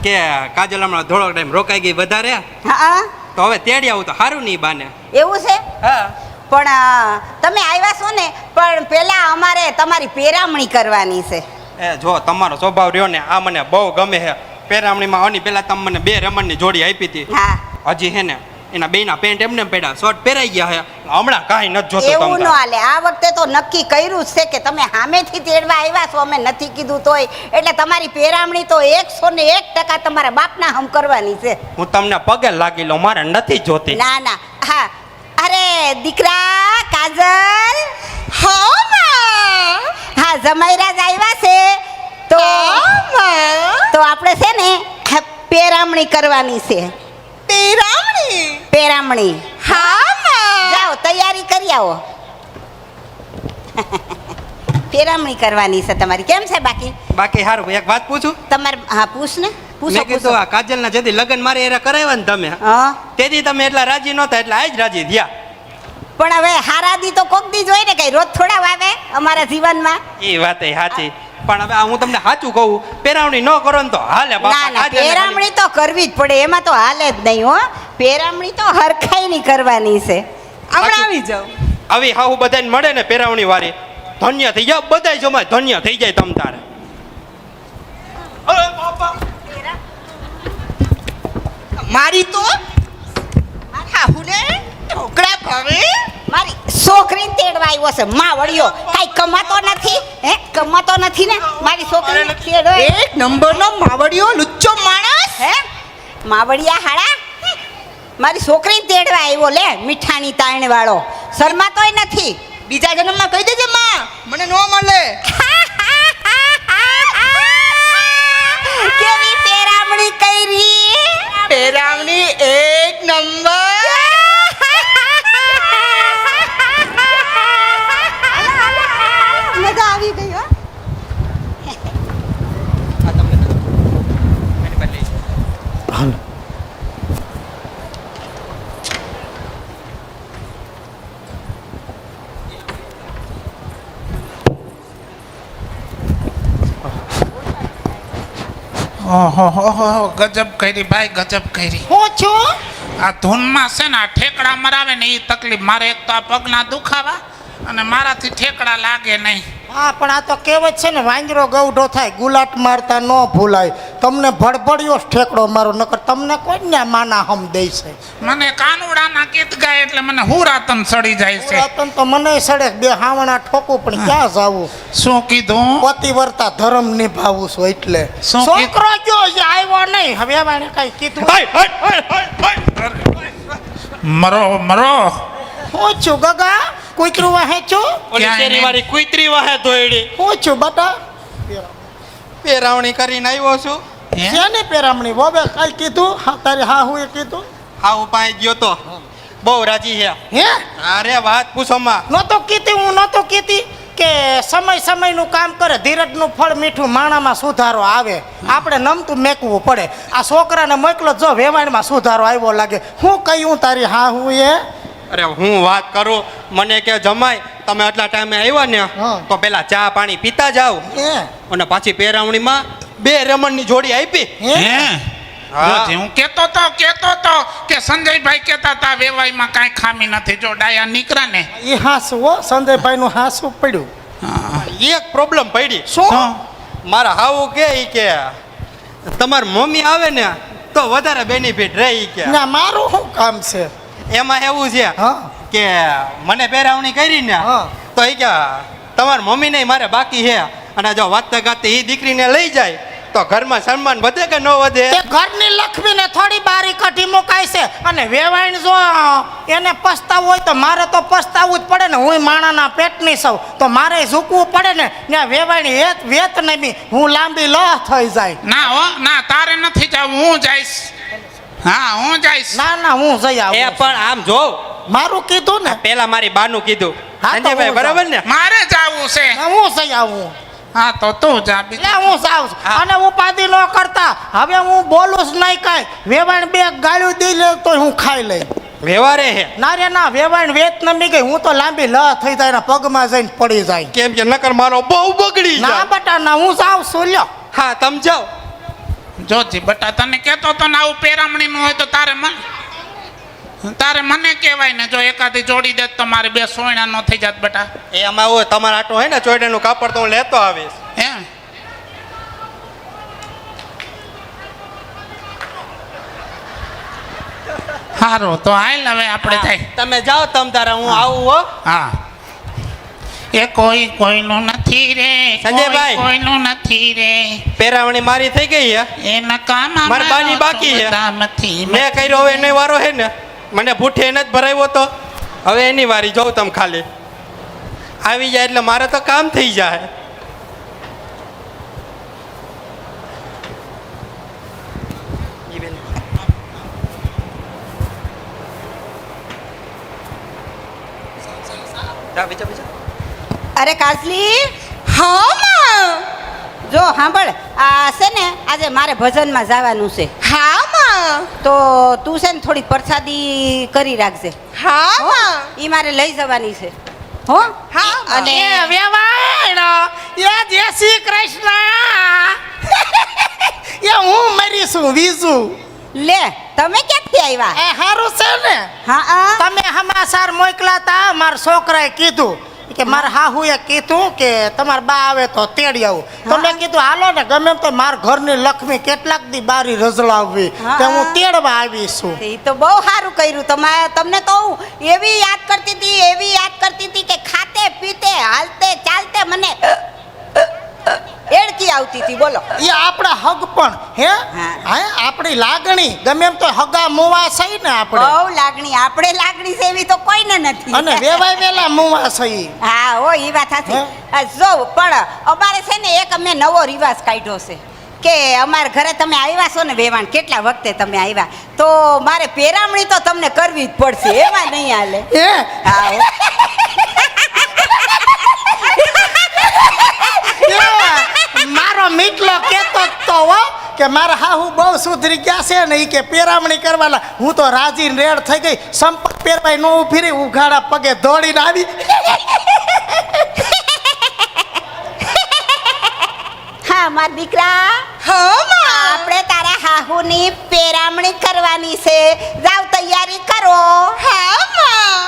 કે કાજલ હમણાં થોડોક ટાઈમ રોકાઈ ગઈ વધારે હા તો હવે તેડી આવું તો સારું નહીં બાને એવું છે હા પણ તમે આવ્યા છો ને પણ પેલા અમારે તમારી પેરામણી કરવાની છે એ જો તમારો સ્વભાવ રહ્યો ને આ મને બહુ ગમે છે પેરામણીમાં આની પહેલાં તમે મને 2 રમણની જોડી આપી હતી હા હજી હે ને એના બેના પેન્ટ એમને એમ પડ્યા શર્ટ પહેરાઈ ગયા હે હમણાં કાંઈ નથી જોતું એવું ન તમતારે. હાલે. આ વખતે તો નક્કી કર્યું જ છે કે તમે સામેથી તેડવા આવ્યા છો, અમે નથી કીધું તોય. એટલે તમારી પેરામણી તો 101% તમારા બાપના હમ કરવાની છે. હું તમને પગે લાગી લઉં મારે નથી જોતી. ના ના, હા. અરે દીકરા કાજલ, હા માં. હા જમાઈરાજ આવ્યા છે તો હા માં. તો આપણે છે ને પેરામણી કરવાની છે. પેરામણી. પેરામણી. હા માં. જાઓ તૈયારી કરી આવો. પેરામણી કરવાની છે તમારી. કેમ છે બાકી બાકી સારું એક વાત પૂછું તમારે? હા પૂછ ને, પૂછો મેં કીધું પૂછો. આ કાજલના જેથી લગ્ન મારે એરા કરાવ્યા ને તમે હા તેથી તમે એટલા રાજી નહોતા એટલે આજ રાજી થયા. પણ હવે હારાદી તો કોક દી જોઈ ને, કઈ રોજ થોડા વાવે અમારા જીવનમાં. એ વાત સાચી પણ હવે આ હું તમને સાચું કહું પેરાવણી ન કરો ને તો હાલે ના બાપા ના, કાજલને પેરામણી તો કરવી જ પડે, એમાં તો હાલે જ નહીં હો. પેરામણી તો હરખાઈની કરવાની છે. હમણાં આવી જાઉં. આવી હાહુ બધાને મળે ને પેરાવણી વાળી ધન્ય થઈ જાય બધાય જમાય ધન્ય થઈ જાય તમ તારે. અરે બાપા મારી તો હાહુને ઢોકળા ભાવે. મારી છોકરીને તેડવા આવ્યો છે માવડિયો. કાંઈ કમાતો નથી, હે કમાતો નથી ને મારી છોકરીને તેડવા. એક નંબરનો માવડિયો લુચ્ચો માણસ. હે માવડિયા હાડા, મારી છોકરીને તેડવા આવ્યો લે, મીઠાની તાણ વાળો. શરમાતોય નથી. બીજા જન્મમાં કહી દેજે માં મને નો મળે. કેવી પેરામણી કરી? પેરામણી એક નંબર. મજા આવી ગઈ હો. આ તમને એની પાસે લઈ જાઓ. હાલો. ઓહો ગજબ કરી ભાઈ, ગજબ કરી. હું છું આ ધૂનમાં છે ને આ ઠેકડા મરાવે ને એ તકલીફ. મારે એક તો આ પગના દુખાવા અને મારાથી ઠેકડા લાગે નહીં. હા પણ આ તો કહેવત છે ને, વાંદરો ગૌઢો થાય ગુલાટ મારતા ન ભૂલાય. તમને ભડભડિયો જ ઠેકડો મારો, નકર તમને કોઈ ને માના હમ દે છે. મને કાનુડાના ગીત ગાય એટલે મને હુરાતન સડી જાય છે. પુરાતન તો મને સડે બે હાવણા ઠોકું પણ ક્યાં જાવું. શું કીધું? પતિવર્તા ધર્મ નિભાવું છું એટલે. શું કીધું? છોકરો ગયો છે આવ્યો નહીં, હવે એમાં કઈ કીધું. મરો મરો. હું છું ગગા, કૂતરું વાહે છું. ઓલી ક્યાંય શેરી નહીં. વાળી કુતરી વાહે દોયડી હું છું બટા. પેરાવણી કરીને આવ્યો છું. હે? શેની પેરામણી બોબે કઈ કીધું? હા તારી હા હું એ કીધું. હા ઉપાય ગયો તો બહુ રાજી છે. હે અરે વાત પૂછો માં નહોતો કીધી, હું નહોતો કીધી કે સમય સમયનું કામ કરે, ધીરજનું ફળ મીઠું, માણામાં સુધારો આવે. આપણે નમતું મેકવું પડે. આ છોકરાને મોકલો જો વેવાણમાં સુધારો આવ્યો લાગે. હું કહ્યું તારી હા હું એ? અરે હું વાત કરું મને કે જમાય તમે આટલા ટાઈમે આવ્યા ને હા. તો પેલા ચા પાણી પીતા જાવ હે અને પાછી પેરાવણીમાં 2 રમણની જોડી આપી. હે હે? હા. જોજે, હું કેતો તો કે સંજયભાઈ કહેતા હતા વેવાઈમાં કાંઈ ખામી નથી. જો ડાયા નીકળ્યા ને. એ હાસું હો, સંજયભાઈનું હાસું પડ્યું. હા. એક પ્રોબ્લેમ પડી. શું? મારા હાવું કે ઈ કે તમારી મમ્મી આવે ને તો વધારે બેનિફિટ રહે ઈ કે ના મારું શું કામ છે? એમાં એવું છે હા કે મને પેરાવણી કરી ને હા. તો ઈ કે તમારી મમ્મી ને મારે બાકી છે અને જો વાતતા ગાતે એ દીકરીને લઈ જાય તો ઘરમાં સન્માન વધે કે ન વધે? તે ઘરની લક્ષ્મીને થોડી બારી કાઢી મુકાય છે. અને વેવાણ જો એને પસ્તાવું હોય તો મારે તો પસ્તાવું જ પડે ને. હું માણાના પેટની સૌ તો મારે ઝૂકવું પડે ને. ત્યાં વેવાણી વેત નહીં બી હું લાંબી લહ થઈ જાય. ના હો ના, તારે નથી જવું, હું જઈશ. હા હું જઈશ. ના ના હું જઈ એ આવું. પણ આમ જો મારું કીધું ને. પેલા મારી બાનું કીધું હા, તો સંજયભાઈ હું બરાબર ને મારે જવું છે. ના, હું જઈ આવું. હા તો તું જા. બીજું એટલે હું જાઉં છું. હા. અને ઉપાધિ ન કરતા. હવે હું બોલું જ નહીં કાંઈ. વેવાણ બે ગાળ્યું દઈ લે તો હું ખાઈ લઈ. વ્યવહારે હે ના રે ના, વેવાણ વેત નમી ગઈ. હું તો લાંબી લહ થઈ જાય ને પગમાં જઈને પડી જાય. કેમ કે નકર મારો બહુ બગડી ના જાય. બટા ના, હું જાઉં છું લ્યો. હા તમ જાઓ. જોજી બટા, તને કહેતો તો ને આવું પેરામણીનું હોય તો તારે મને કહેવાય ને. જો એકાદી જોડી દે તો મારે 2 સોયણા ન થઈ જાત બટા. એમાં હોય તમારા આટો હોય ને ચોયડાનું કાપડ તો હું લેતો આવીશ. એમ સારું તો હાલ હવે આપણે જાય. તમે જાઓ તમ તારે, હું આવું હો. હા એ કોઈ કોઈનું નથી રે, સંજયભાઈ. કોઈ કોઈનું નથી રે, પેરાવણી મારી થઈ ગઈ હે. એ નકામા મારી બાની બાકી છે. નથી મેં કર્યો હવે એનો વારો હે ને, મને ભૂઠે એને જ ભરાવ્યો તો, હવે એની વારી જોઉં તમે ખાલી આવી જાય એટલે મારે તો કામ થઈ જાય. અરે કાજલી, હા માં. જો સાંભળ, આ છે ને આજે મારે ભજનમાં જવાનું છે, હા માં. તો તું છે ને થોડી પ્રસાદી કરી રાખજે. હા હો? માં. ઈ મારે લઈ જવાની છે હો. હા અને એ વેવાણ એ જય શ્રી કૃષ્ણ એ હું મરી છું વિજુ લે, તમે ક્યાંથી આવ્યા? એ હારું છે ને હા હા. તમે સમાચાર મોકલા તા મારા છોકરાએ કીધું કે મારા હાહુએ કીધું કે તમારા બા આવે તો તેડી આવું તો મેં કીધું હાલો ને ગમે એમ તો મારા ઘરની લક્ષ્મી કેટલાક દી બારી રજલાવવી તે હું તેડવા આવી છું. એ તો બહુ સારું કર્યું. તમને તો હું એવી યાદ કરતી હતી કે ખાતે પીતે હાલતે ચાલતે મને એડકી આવતી હતી. બોલો, એ આપણા હગ પણ હે હા. હે આપણી લાગણી ગમે એમ તો હગા મુવા સહી ને આપણે બહુ લાગણી. આપણે લાગણી છે એવી તો કોઈને નથી. અને વેવાય વેલા મુવા સહી. હા હો, એ વાત સાચી. જો પણ અમારે છે ને એક અમે નવો રિવાજ કાઢ્યો છે કે અમારા ઘરે તમે આવ્યા છો ને વેવાણ, કેટલા વખતે તમે આવ્યા, તો મારે પેરામણી તો તમને કરવી જ પડશે, એમાં નહીં હાલે. હે હા હો. એ, મારો મીટલો કેતો જ તો હો કે મારા હાહુ બહુ સુધરી ગયા છે ને ઈ કે પેરામણી કરવાના. હું તો રાજી રેડ થઈ ગઈ, સંપત પહેરવાય નો ઊભી રહી, ઉઘાડા પગે દોડીને આવી. હા મારા દીકરા, હા માં. આપણે તારા હાહુની પેરામણી કરવાની છે, જાવ તૈયારી કરો. હા માં.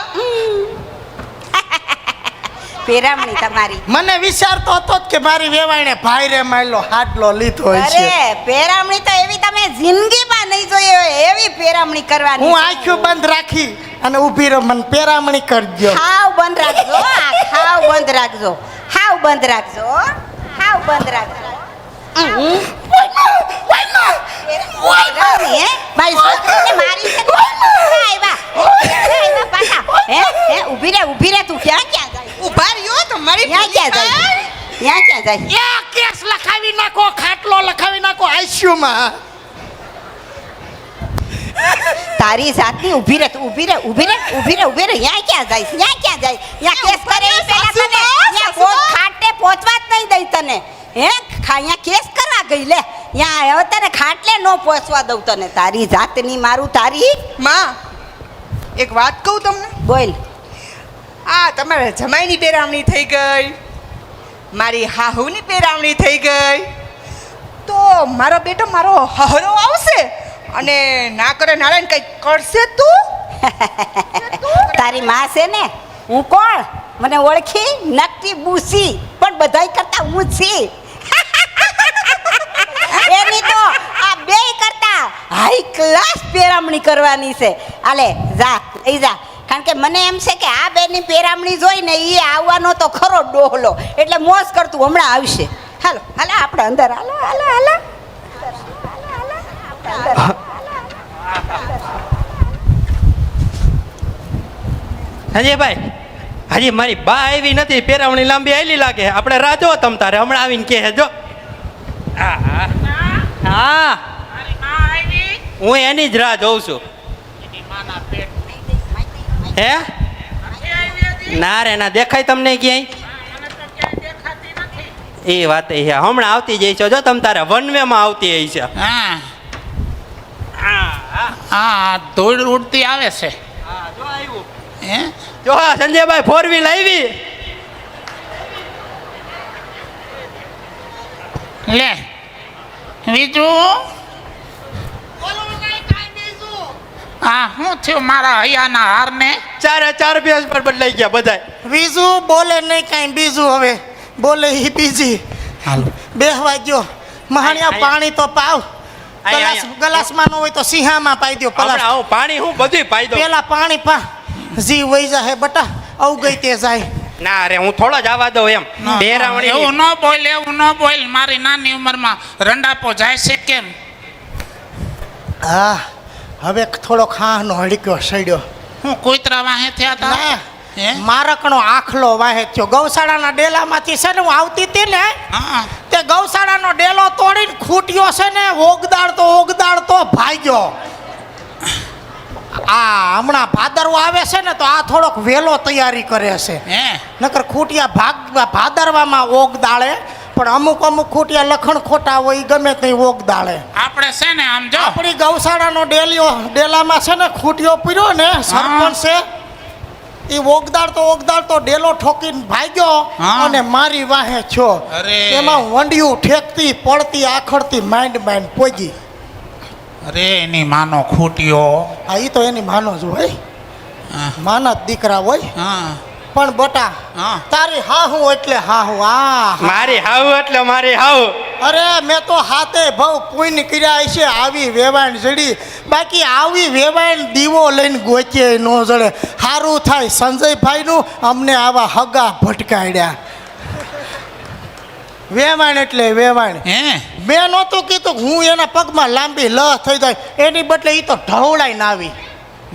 પેરામણી તમારી. મને વિચારતો હતો જ કે મારી વેવાઈને ભાઈ રે માયલો હાડલો લીધો હોય છે. અરે પેરામણી તો એવી તમે જિંદગીમાં નહીં જોઈ હોય એવી પેરામણી કરવાની હું છે. આંખો બંધ રાખી અને ઊભી રહો, મને પેરામણી કરજો. હાવ બંધ રાખજો, હાવ બંધ રાખજો, હાવ બંધ રાખજો, હાવ બંધ રાખજો. પેરામણી, હે? મારી છોકરીને મારી છે. આવ્યા પાછા. હે ઊભી રે તું ક્યાં જાય? ઉભા રહ્યો તો મારી ત્યાં ક્યાં જાય? ત્યાં ક્યાં જાય? એ કેસ લખાવી નાખો, ખાટલો લખાવી નાખો આઈસીયુમાં. તારી જાતની ઊભી રે તું, ઊભી રે. ત્યાં ક્યાં જાય? ત્યાં કેસ કરે એ પહેલા તને ત્યાં ખાટે પહોંચવા જ નહીં દઈ તને. હે અહીંયા કેસ કરવા ગઈ લે, ત્યાં હવે તને ખાટલે ન પહોંચવા દઉં તને. તારી જાતની મારું તારી. માં, એક વાત કહું તમને. બોલ. આ તમારા જમાઈની પેરામણી થઈ ગઈ, મારી હાહુની પેરામણી થઈ ગઈ, તો મારો બેટો મારો હહરો આવશે અને ના કરે નારાયણ કંઈક કરશે તું. તારી માં છે ને, હું કોણ મને ઓળખી? નકટી બુસી, પણ બધાય કરતા હું છી. એની તો આ બેય કરતા હાઈ ક્લાસ પેરામણી કરવાની છે. આલે જા, લઈ જા. કારણ કે મને એમ છે કે આ બેની પેરામણી જોઈને એ આવવાનો તો ખરો ડોહલો, એટલે મોજ કરતું હમણાં આવશે. હાલો આપણે અંદર હાલો. સંજયભાઈ, હજી મારી બા આવી નથી, પેરાવણી લાંબી આવેલી લાગે. આપણે રાહ જો તમ તારે, હમણાં આવીને કહે જો. હા, હું એની જ રાહ જોઉં છું. હે ના રે ના, દેખાય તમને ક્યાંય? એ વાત છે, હમણાં આવતી જઈ છે જો તમ તારે, વન માં આવતી હઈ છે. હા ધૂળ ઉડતી આવે છે. જો આવ્યું. હે જો હા સંજયભાઈ, 4 વ્હીલ આવી. લે બીજું હા શું થયું મારા હૈયાના હારને? 4 ભેંસ પર બદલાઈ ગયા બધાય. બીજું બોલે નહીં કાંઈ, બીજું હવે બોલે ઈ બીજી. હાલો બેહવા ગયો મહાણિયા, પાણી તો પાવ. ગલાસમાં ન હોય તો સિંહામાં પાઈ દો હમણાં આવું પાણી હું બધું પાઈ દઉં પેલા પાણી જી વહી જાય બટા અવગઈ તે જાય. ના રે હું થોડો જ આવવા દઉં એમ બેરાવણી એવું ન બોલ એવું ન બોલ મારી નાની ઉંમરમાં રંડાપો જાય છે કેમ? હા હવે થોડો ખાનો હડક્યો સડ્યો. હું કૂતરા વાહે થયા હતા ના હે? મારકનો આખલો વાહે થયો. ગૌશાળાના ડેલામાંથી છે ને હું આવતી હતી ને હા તે ગૌશાળાનો ડેલો તોડીને ખૂટ્યો છે ને ઓગદાડતો ભાગ્યો. આ હમણાં ભાદરવો આવે છે ને તો આ થોડોક વહેલો તૈયારી કરે છે. હે નકર ખૂટિયા ભાદરવામાં ઓગદાળે પણ અમુક ખૂટિયા લખણ ખોટા હોય ઈ ગમે તે ઓગદાળે. આપણે છે ને આમ જો આપણી ગૌશાળાનો ડેલામાં છે ને ખૂટ્યો પીર્યો ને સરપંચ છે એ ઓગદાડતો ડેલો ઠોકીને ભાગ્યો હા. અને મારી વાહે છો. અરે. એમાં વંડિયું ઠેકતી પડતી આખડતી માંડ પોગી. અરે એની માનો ખૂટ્યો હા એ તો એની માનો જ હોય હા. માના જ દીકરા હોય હા પણ બટા હા. તારી હાહુ એટલે હાહુ આ મારી હાવ એટલે મારી હાવ અરે મેં તો હાથે ભવ પુણ્ય કર્યા છે આવી વેવાણ જડી. બાકી આવી વેવાણ દીવો લઈને ગોચે ન જડે. સારું થાય સંજયભાઈનું અમને આવા હગા ભટકાડ્યા. વેવાણ એટલે વેવાણ. હે મેં નહોતું કીધું કે હું એના પગમાં લાંબી લહ થઈ જાય એની બદલે એ તો ઢવળાઈને આવી.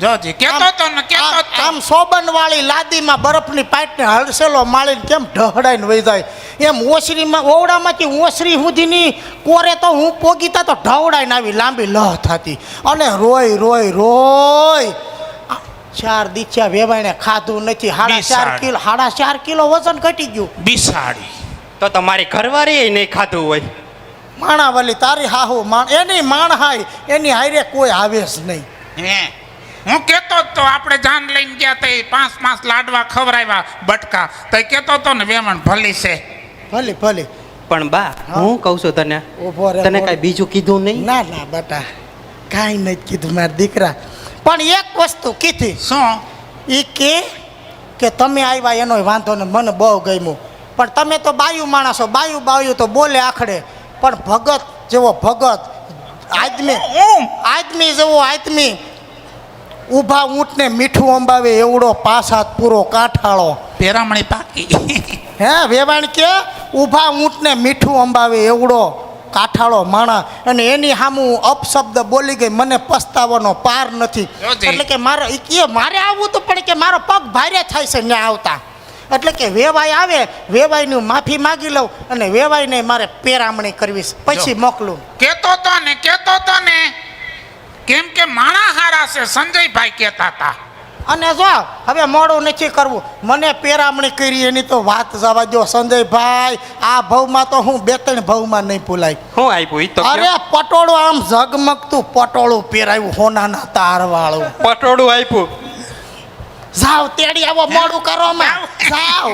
જોજી કેતો તો ને કેતો તો આમ સોબન વાળી લાદીમાં બરફની પાઇટને હળસેલો માળીને કેમ ઢહડાઈને વહી જાય એમ ઓસરીમાં ઓવડામાંથી ઓસરી સુધીની કોરે તો હું પોગીતા તો ઢવડાઈને આવી લાંબી લહ થતી અને રોય 4 દીચા વેવાઈને ખાધું નથી. 4.5 કિલો વજન ઘટી ગયું. બિસાડી તો તમારી ઘરવાળી નહીં ખાધું હોય માણાવાલી તારી હાહુ એની માણ હાય એની હારે કોઈ આવે જ નહીં. હે હું કેતો જ તો આપણે જાન લઈને ગયા તે 5 લાડવા ખવરાવ્યા બટકા તો કેતો તો ને વેમણ ભલી છે. ભલે પણ બા હું કહું છું તને ઊભો રહે, તને બોલ. કઈ બીજું કીધું નહીં ના બેટા કાંઈ નથી કીધું મારા દીકરા. પણ એક વસ્તુ કીધી શું એ કે તમે આવ્યા એનો વાંધો ને મને બહુ ગમ્યું. પણ તમે તો બાયું માણસો બાયું તો બોલે આખડે પણ ભગત જેવો ભગત આદમી જેવો આદમી ઊભા ઊંટને મીઠું અંબાવે એવડો 5 હાથ પૂરો કાંઠાળો. પેરામણી પાકી હે વેવાણ કે ઊભા ઊંટને મીઠું અંબાવે એવડો કાંઠાળો માણા અને એની સામું અપશબ્દ બોલી ગઈ મને પસ્તાવાનો પાર નથી. જોજી. એટલે કે મારે આવવું તો પડે કે મારો પગ ભારે થાય છે ત્યાં આવતા. એટલે કે વેવાઈ આવે વેવાઈની માફી માગી લઉં અને વેવાઈને મારે પેરામણી કરવી છે. પછી મોકલું. કેતો તો ને કેમ કે માણા હારા છે સંજયભાઈ કહેતા હતા. અને જો હવે મોડું નથી કરવું મને પેરામણી કરી એની તો વાત જવા દો સંજયભાઈ. આ ભવમાં તો હું 2-3 ભવમાં નહીં ભૂલાય. હું આપ્યું ઈ તો અરે કયો. પટોળું આમ ઝગમગતું પટોળું પહેરાવ્યું હોનાના તાર વાળું. પટોળું આપ્યું જાવ તેડી આવો મોડું કરો માં જાવ.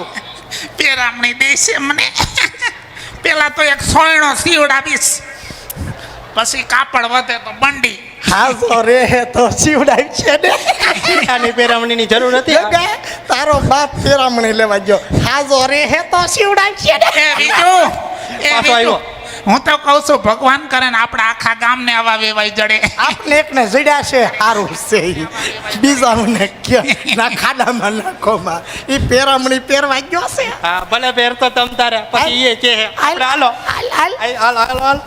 પેરામણી દેશે મને પેલા તો એક સોયણો સીવડાવીશ પછી કાપડ વધે તો બંડી. હાજો રે તો શિવડાવી છે ને આની પેરામણીની જરૂર નથી જગા, તારો બાપ પેરામણી લેવા ગયો. હાજો રે હે તો શિવડાવી છે ને. એ બીજું પાછો આવ્યો. હું તો કહું છું ભગવાન કરે ને આપણે આખા ગામને આવા વેવાઈ જડે. આપને એકને જડ્યા છે સારું છે ઈ. બીજાને કે ના ખાડામાં નાખોમાં ઈ પેરામણી પહેરવા ગયો છે. હા ભલે પહેરતો તમ તારે પછી એ કે આપણે હાલો હાલ. હાલ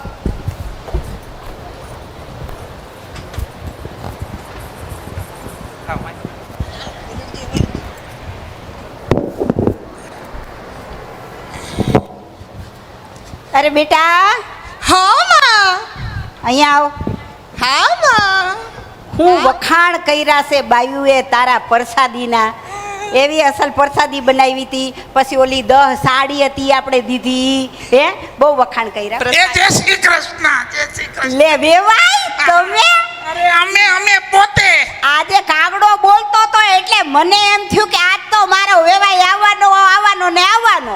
અરે બેટા હા માં. અહીંયા આવ. હા માં. હું વખાણ કર્યા છે બાયુએ તારા પરસાદીના. એવી અસલ પરસાદી બનાવી હતી પછી ઓલી 10 સાડી હતી આપણે દીધી. હે બહુ વખાણ કર્યા. એ જય શ્રી કૃષ્ણ. લે વેવાઈ તમે અરે અમે પોતે આજે કાગડો બોલતો તો એટલે મને એમ થયું કે આજ તો મારો વેવાઈ આવવાનો ને આવવાનો.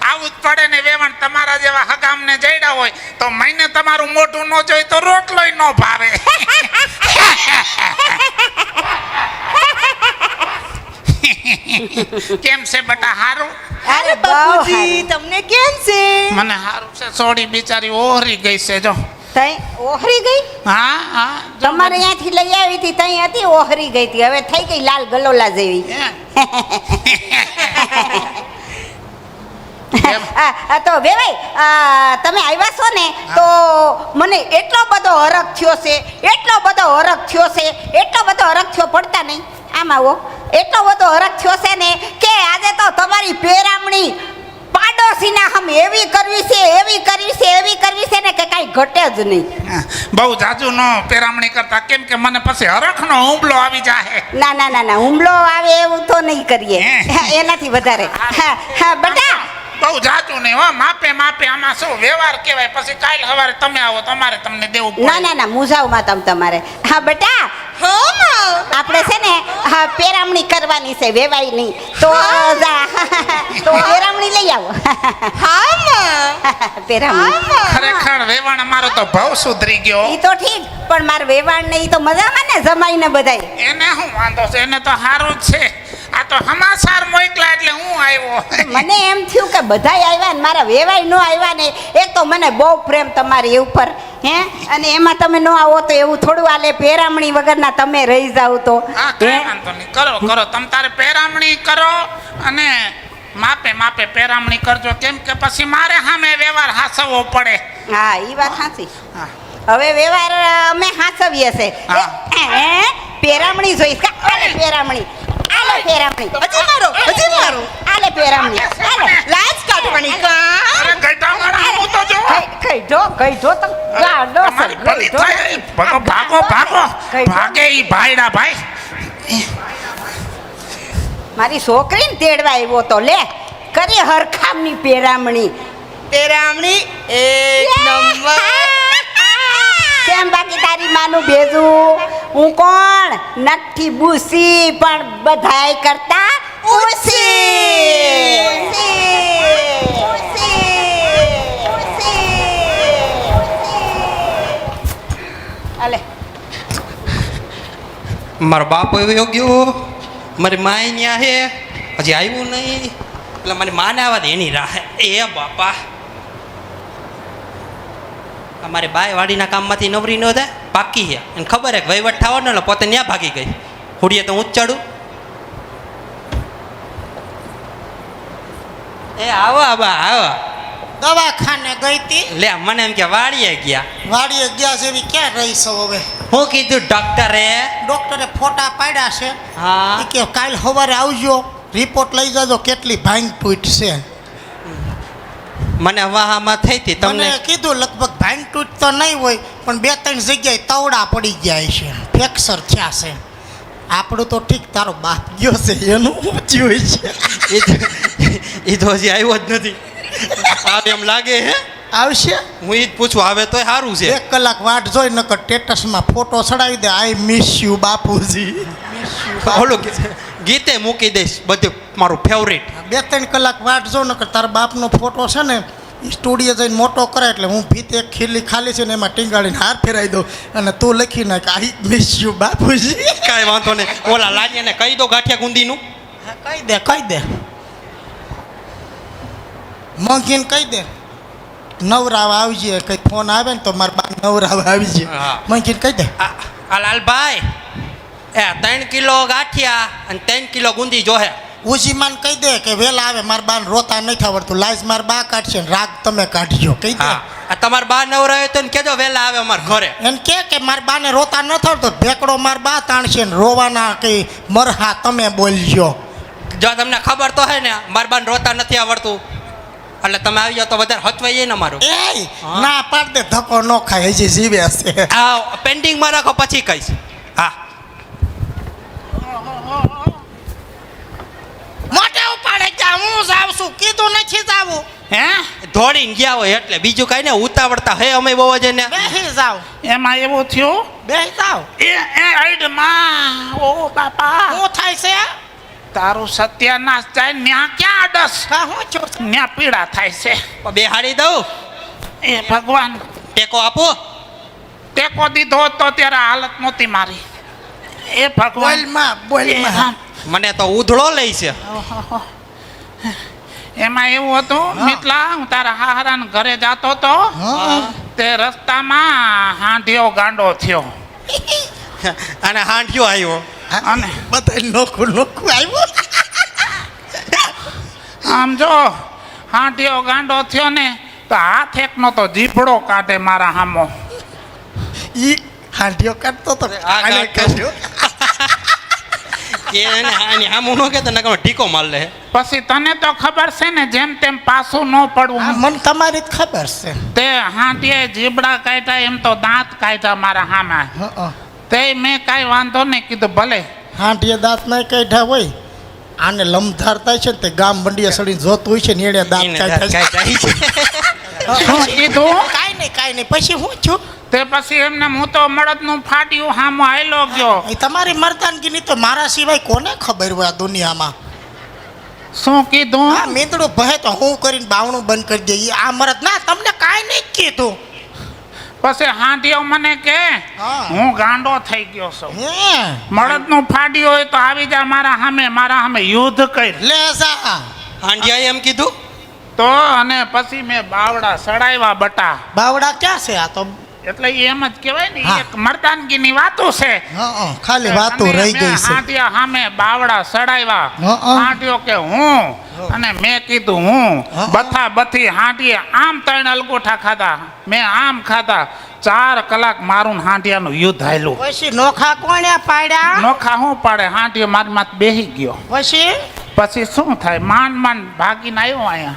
આવું જ પડે ને વેવણ તમારા જેવા હગામને જઈડા હોય તો મહિને તમારું મોઢું ન જોઈ તો રોટલોય ન ભાવે. કેમ છે બેટા હારું? અરે બહુ બાપુજી સારું. તમને કેમ છે? મને હારું છે. સોડી બિચારી ઓહરી ગઈ છે જો તઈ ઓહરી ગઈ હા હા જો તમારે અહીંયાથી લઈ આવી હતી તઈ હતી ઓહરી ગઈ હતી હવે થઈ ગઈ લાલ ગલોલા જેવી તો વેવાઈ તમે આવ્યા છો ને તો મને એટલો બધો હરખ થયો છે એટલો બધો હરખ થયો છે એટલો બધો હરખ થયો પડતા નહીં આમ આવો એટલો બધો હરખ થયો છે ને કે આજે તો તમારી પેરામણી પાડોશીના હમ એવી કરવી છે એવી કરવી છે એવી કરવી છે ને કે કાંઈ ઘટે જ નહીં બહુ જાજુ નો પેરામણી કરતા કેમ કે મને પછી હરખનો હુમલો આવી જાય ના ના ના ના હુમલો આવે એવું તો નહીં કરીએ એનાથી વધારે હા હા બેટા બહુ જાજુ નહીં હો માપે માપે આમાં શું વ્યવહાર કહેવાય પછી કાલ સવારે તમે આવો તમારે તમને દેવું પડે ના ના ના મુજાવમાં તમારે હા બેટા આપણે છે ને હા પેરામણી કરવાની છે વેવાઈ નહીં તો તો પેરામણી લઈ આવો પેરામણી ખરેખર વેવાણ અમારો તો ભાવ સુધરી ગયો ઈ તો ઠીક પણ મારે વેવાણ ને ઈ તો મજામાં ને જમાઈને બધાય એને શું વાંધો છે એને તો સારું જ છે આ તો સમાચાર મોકલા એટલે હું આવ્યો મને એમ થયું કે બધાય આવ્યા ને મારા વેવાઈ નો આવ્યા ને એક તો મને બહુ પ્રેમ તમારી ઉપર હે અને એમાં તમે ન આવો તો એવું થોડું આલે પેરામણી વગરના તમે રહી જાવ તો હા કઈ વાંધો નહીં કરો કરો તમ તારે પેરામણી કરો અને માપે માપે પેરામણી કરજો કેમ કે પછી મારે સામે વ્યવહાર હાસવવો પડે હા ઈ વાત સાચી હા. હવે વ્યવહાર અમે હાસવીએ છે હા. પેરામણી જોઈશ કા આલે પેરામણી આલે પેરામણી હજી મારો આલે પેરામણી આલે લાજ કાઢવાની અરે ગઈઢા વાળા હું તો જો કઈ જો તો ગાડો તમારી ભલી થાય ભાગો ભાગો ભાગો ભાગે ઈ ભાઈડા ભાઈ મારી છોકરીને તેડવા આવ્યો તો લે કરી હરખામની પેરામણી એક નંબર કેમ બાકી તારી માનું ભેજું હું કોણ નઠ્ઠી બુસી પણ બધાય કરતા અલે મારો બાપ એવો ગયો મારી માય ન્યા હે હજી આવ્યું નહીં એટલે મારી માને આવવા દે એની રાહ એ બાપા અમારે બાય વાડીના કામમાંથી નવરી ન થાય પાકી છે એને ખબર હે કે વહીવટ થવાનો એટલે પોતે ન્યા ભાગી ગઈ હુડીએ તો હું જ ચડું એ આવો આબા આવો દવાખાને ગઈ તી લે મને એમ કે વાડીએ ગયા વાડીએ ગયા જેવી ક્યાં રહી છો હવે હું કીધું ડોક્ટરે ડોક્ટરે ફોટા પાડ્યા છે હા ઈ કે કાલ સવારે આવજો રિપોર્ટ લઈ જજો કેટલી ભાંગ તૂટ છે મને વાહામાં થઈ હતી તમને મને કીધું લગભગ ભાંગ તૂટ તો નહીં હોય પણ 2-3 જગ્યાએ તવડા પડી ગયા છે ફ્રેક્ચર થયા છે આપણું તો ઠીક તારો બાપ ગયો છે એનું ઊંચી હોય છે એ તો હજી આવ્યો જ નથી આવે એમ લાગે હે આવશે હું ઈ જ પૂછું આવે તોય સારું છે 1 કલાક વાટ જોઈ નકર સ્ટેટસમાં ફોટો ચડાવી દે આઈ મિસ યુ બાપુજી ઓલું ગીતે મૂકી દઈશ બધું મારું ફેવરિટ 2-3 કલાક વાટ જો નકર તારા બાપનો ફોટો છે ને સ્ટુડિયો જઈને મોટો કરે એટલે હું ભીત એક ખીલી ખાલી છે ને એમાં ટીંગાડીને હાર ફેરાવી દઉં અને તું લખી નાખ આઈ મિસ યુ બાપુજી કાંઈ વાંધો નહીં ઓલા લાજીને કહી દો ગાંઠિયા ગુંદીનું કહી દે મંગીને કહી દે નવરાવા આવજે કંઈ ફોન આવે ને તો મારા બા નવરાવા આવજે હા. મંગીને કહી દે આ લાલભાઈ એ 3 કિલો ગાંઠિયા અને 3 કિલો ગુંદી જોહે ઉજીમાન કહી દે કે વહેલા આવે મારા બાને રોતા નથી આવડતું લાઈઝ મારા બા કાઢશે ને રાગ તમે કાઢજો કહી દે હા આ તમારા બા નવરાવે તો કેજો વહેલા આવે અમારા ઘરે એને કે મારા બાને રોતા ન આવડતો ભેકડો મારા બા તાણશે ને રોવાના કઈ મરહા તમે બોલજો જો તમને ખબર તો હે ને મારા બાને રોતા નથી આવડતું એટલે તમે આવી જાઓ તો વધારે હચવાઈ જાય ને અમારું એ ના પાડ દે ધક્કો ન ખાય હજી જીવે છે આ પેન્ડિંગમાં રાખો પછી કહીશ હા મોટે ઉપાડે જા હું જાવ છું કીધું નથી જાવું હે દોડીને ગયા હોય એટલે બીજું કઈ ને ઉતાવળતા હે અમે બહુ જ ને બેહી જાવ એમાં એવું થયું બેહી જાવ એ આઈડમાં ઓ બાપા શું થાય છે તારું સત્યાનાશ જાય ન્યા ક્યાં અડસ હા હું છું ન્યા પીડા થાય છે બે હાડી દઉં એ ભગવાન ટેકો આપો ટેકો દીધો હોત તો ત્યારે હાલત નહોતી મારી એ ભગવાન બોલમાં મને તો ઉધળો લઈ છે ઓહોહો. એમાં એવું હતું મિતલા હું તારા હાહરાના ઘરે જાતો તો હા તે રસ્તામાં હાંડિયો ગાંડો થયો અને હાંડિયો આવ્યો. અને બધા નોખું નોખું આવ્યું. આમ જો હાંડિયો ગાંડો થયો ને તો હાથ એકનો તો જીભડો કાઢે મારા હામો. ઈ હાંડિયો કાઢતો તો આ આને કાઢતો. કાઢ્યો. કે એને આની આમ નો કે તને ઢીકો માર લે. પછી તને તો ખબર છે ને જેમ તેમ પાછું ન આ પડવું. મને તમારી જ ખબર છે. તે હાંડિયે જીભડા કાઢ્યા એમ તો દાંત કાઢ્યા મારા હામે. હં. તે મેં કાંઈ વાંધો નહીં કીધું ભલે. હાંડિયે દાંત નહીં કાઢ્યા હોય આને લમધાર થાય છે ને તે ગામ મંડિયા સડીને જોતું હોય છે ને એણે દાંત એને કાઢ્યા છે. શું કીધું? કાંઈ નહીં પછી હું છું તે પછી એમને હું તો મળદનું ફાટ્યું હામો આયલો ગયો. એ તમારી મર્દાનગીની તો મારા સિવાય કોને ખબર હોય આ દુનિયામાં. શું કીધું? આ મીંદડું ભહે તો હું કરીને બાવણું બંધ કરી દઈએ આ મરદ ના તમને કાંઈ નહીં કીધું. પછી હાંડિયો મને કે હા. હું ગાંડો થઈ ગયો છું. હે મળદનું ફાડ્યું હોય તો આવી જા મારા સામે યુદ્ધ કરી. લે જા હાંડિયાએ એમ કીધું. તો અને પછી મેં બાવડા સડાવ્યા બટા. બાવડા ક્યાં છે આ તો. એટલે એમ જ કહેવાય ને હા. એક મર્દાનગીની વાતો છે. હં, ખાલી વાતો અને રહી મેં ગઈ છે. હાંડિયા સામે બાવડા સડાવ્યા. હં. હાંડિયો કે હું અને મેં કીધું હું. હં. બથા બથી હાંડિયે આમ 3 અલગોઠા ખાધા, મેં આમ ખાધા. 4 કલાક મારું ને હાંડિયાનું યુદ્ધ હાલ્યું. પછી નોખા કોણે પાડ્યા નોખા હું પાડે, હાંડિયો મારી માથે બેસી ગયો. પછી પછી શું થાય, માંડ ભાગીને આવ્યો અહીંયા.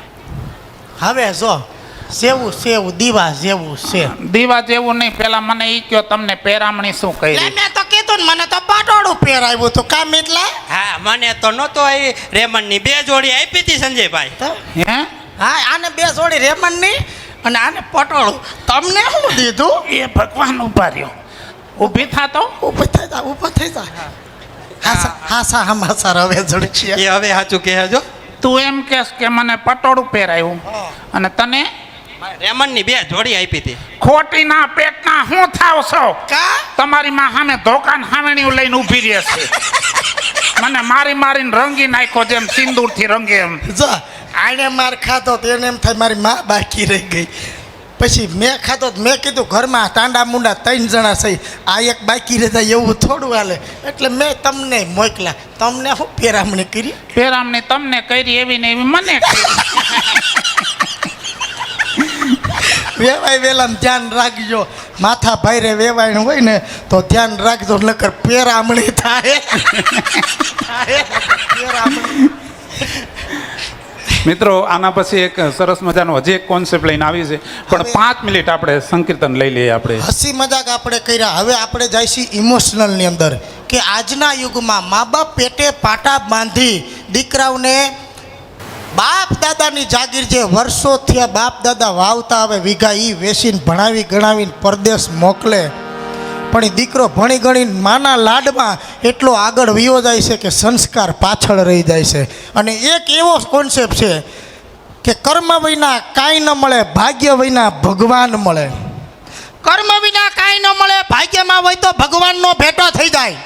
હવે જો સેવું દીવા જેવું છે. દીવા જેવું નહીં. પેલા મને ઈ કયો તમને પેરામણી શું લે કરી? મેં તો કીધું ને મને તો પાટોળું પહેરાવ્યું હતું કામ એટલે હા મને તો નહોતો આવી. રેમનની 2 જોડી આપી હતી સંજયભાઈ. તો હે હા આને 2 જોડી રેમનની અને આને પટોળું તમને શું દીધું. એ ભગવાન ઉભા રહ્યો. ઊભી થાતો. ઊભો થઈ જા હાસા હમાસા રવે જડશે. એ હવે સાચું કહે જો. તું એમ કહેશ કે મને પટોળું પહેરાયું અને તને રેમનની 2 જોડી આપી હતી. ખોટીના પેટના હું થાવ છો? કા તમારી માં સામે ધોકાન હાવેણીઓ લઈને ઊભી રહે છે. મને મારીને રંગી નાખ્યો જેમ સિંદૂરથી રંગે એમ. જો આને માર ખાધો તો એને એમ થાય મારી માં બાકી રહી ગઈ. પછી મેં ખાધો તો મેં કીધું ઘરમાં ટાંડા મુંડા 3 જણા છે આ એક બાકી રહી જાય એવું થોડું હાલે એટલે મેં તમને મોકલા. તમને શું પેરામણી કરી. પેરામણી તમને કરી એવી ને એવી મને કરી. વેવાય વેલામ ધ્યાન રાખજો. માથા ભાઈરે વેવાય હોય ને તો ધ્યાન રાખજો નકર પેરામણી થાય. પેરામણી. મિત્રો આના પછી એક સરસ મજાનો હજી એક કોન્સેપ્ટ લઈને આવી છે પણ 5 મિનિટ આપણે સંકીર્તન લઈ લઈએ. આપણે હસી મજાક આપણે કર્યા હવે આપણે જઈશું ઇમોશનલની અંદર કે આજના યુગમાં મા બાપ પેટે પાટા બાંધી દીકરાઓને બાપ દાદાની જાગીર જે વર્ષોથી આ બાપ દાદા વાવતા હવે વીઘા ઈ વેચીને ભણાવી ગણાવીને પરદેશ મોકલે પણ એ દીકરો ભણી ગણીને માના લાડમાં એટલો આગળ વયો જાય છે કે સંસ્કાર પાછળ રહી જાય છે. અને એક એવો કોન્સેપ્ટ છે કે કર્મ વિના કાંઈ ન મળે, ભાગ્ય વિના ભગવાન મળે. કર્મ વિના કાંઈ ન મળે, ભાગ્યમાં હોય તો ભગવાનનો ભેટો થઈ જાય.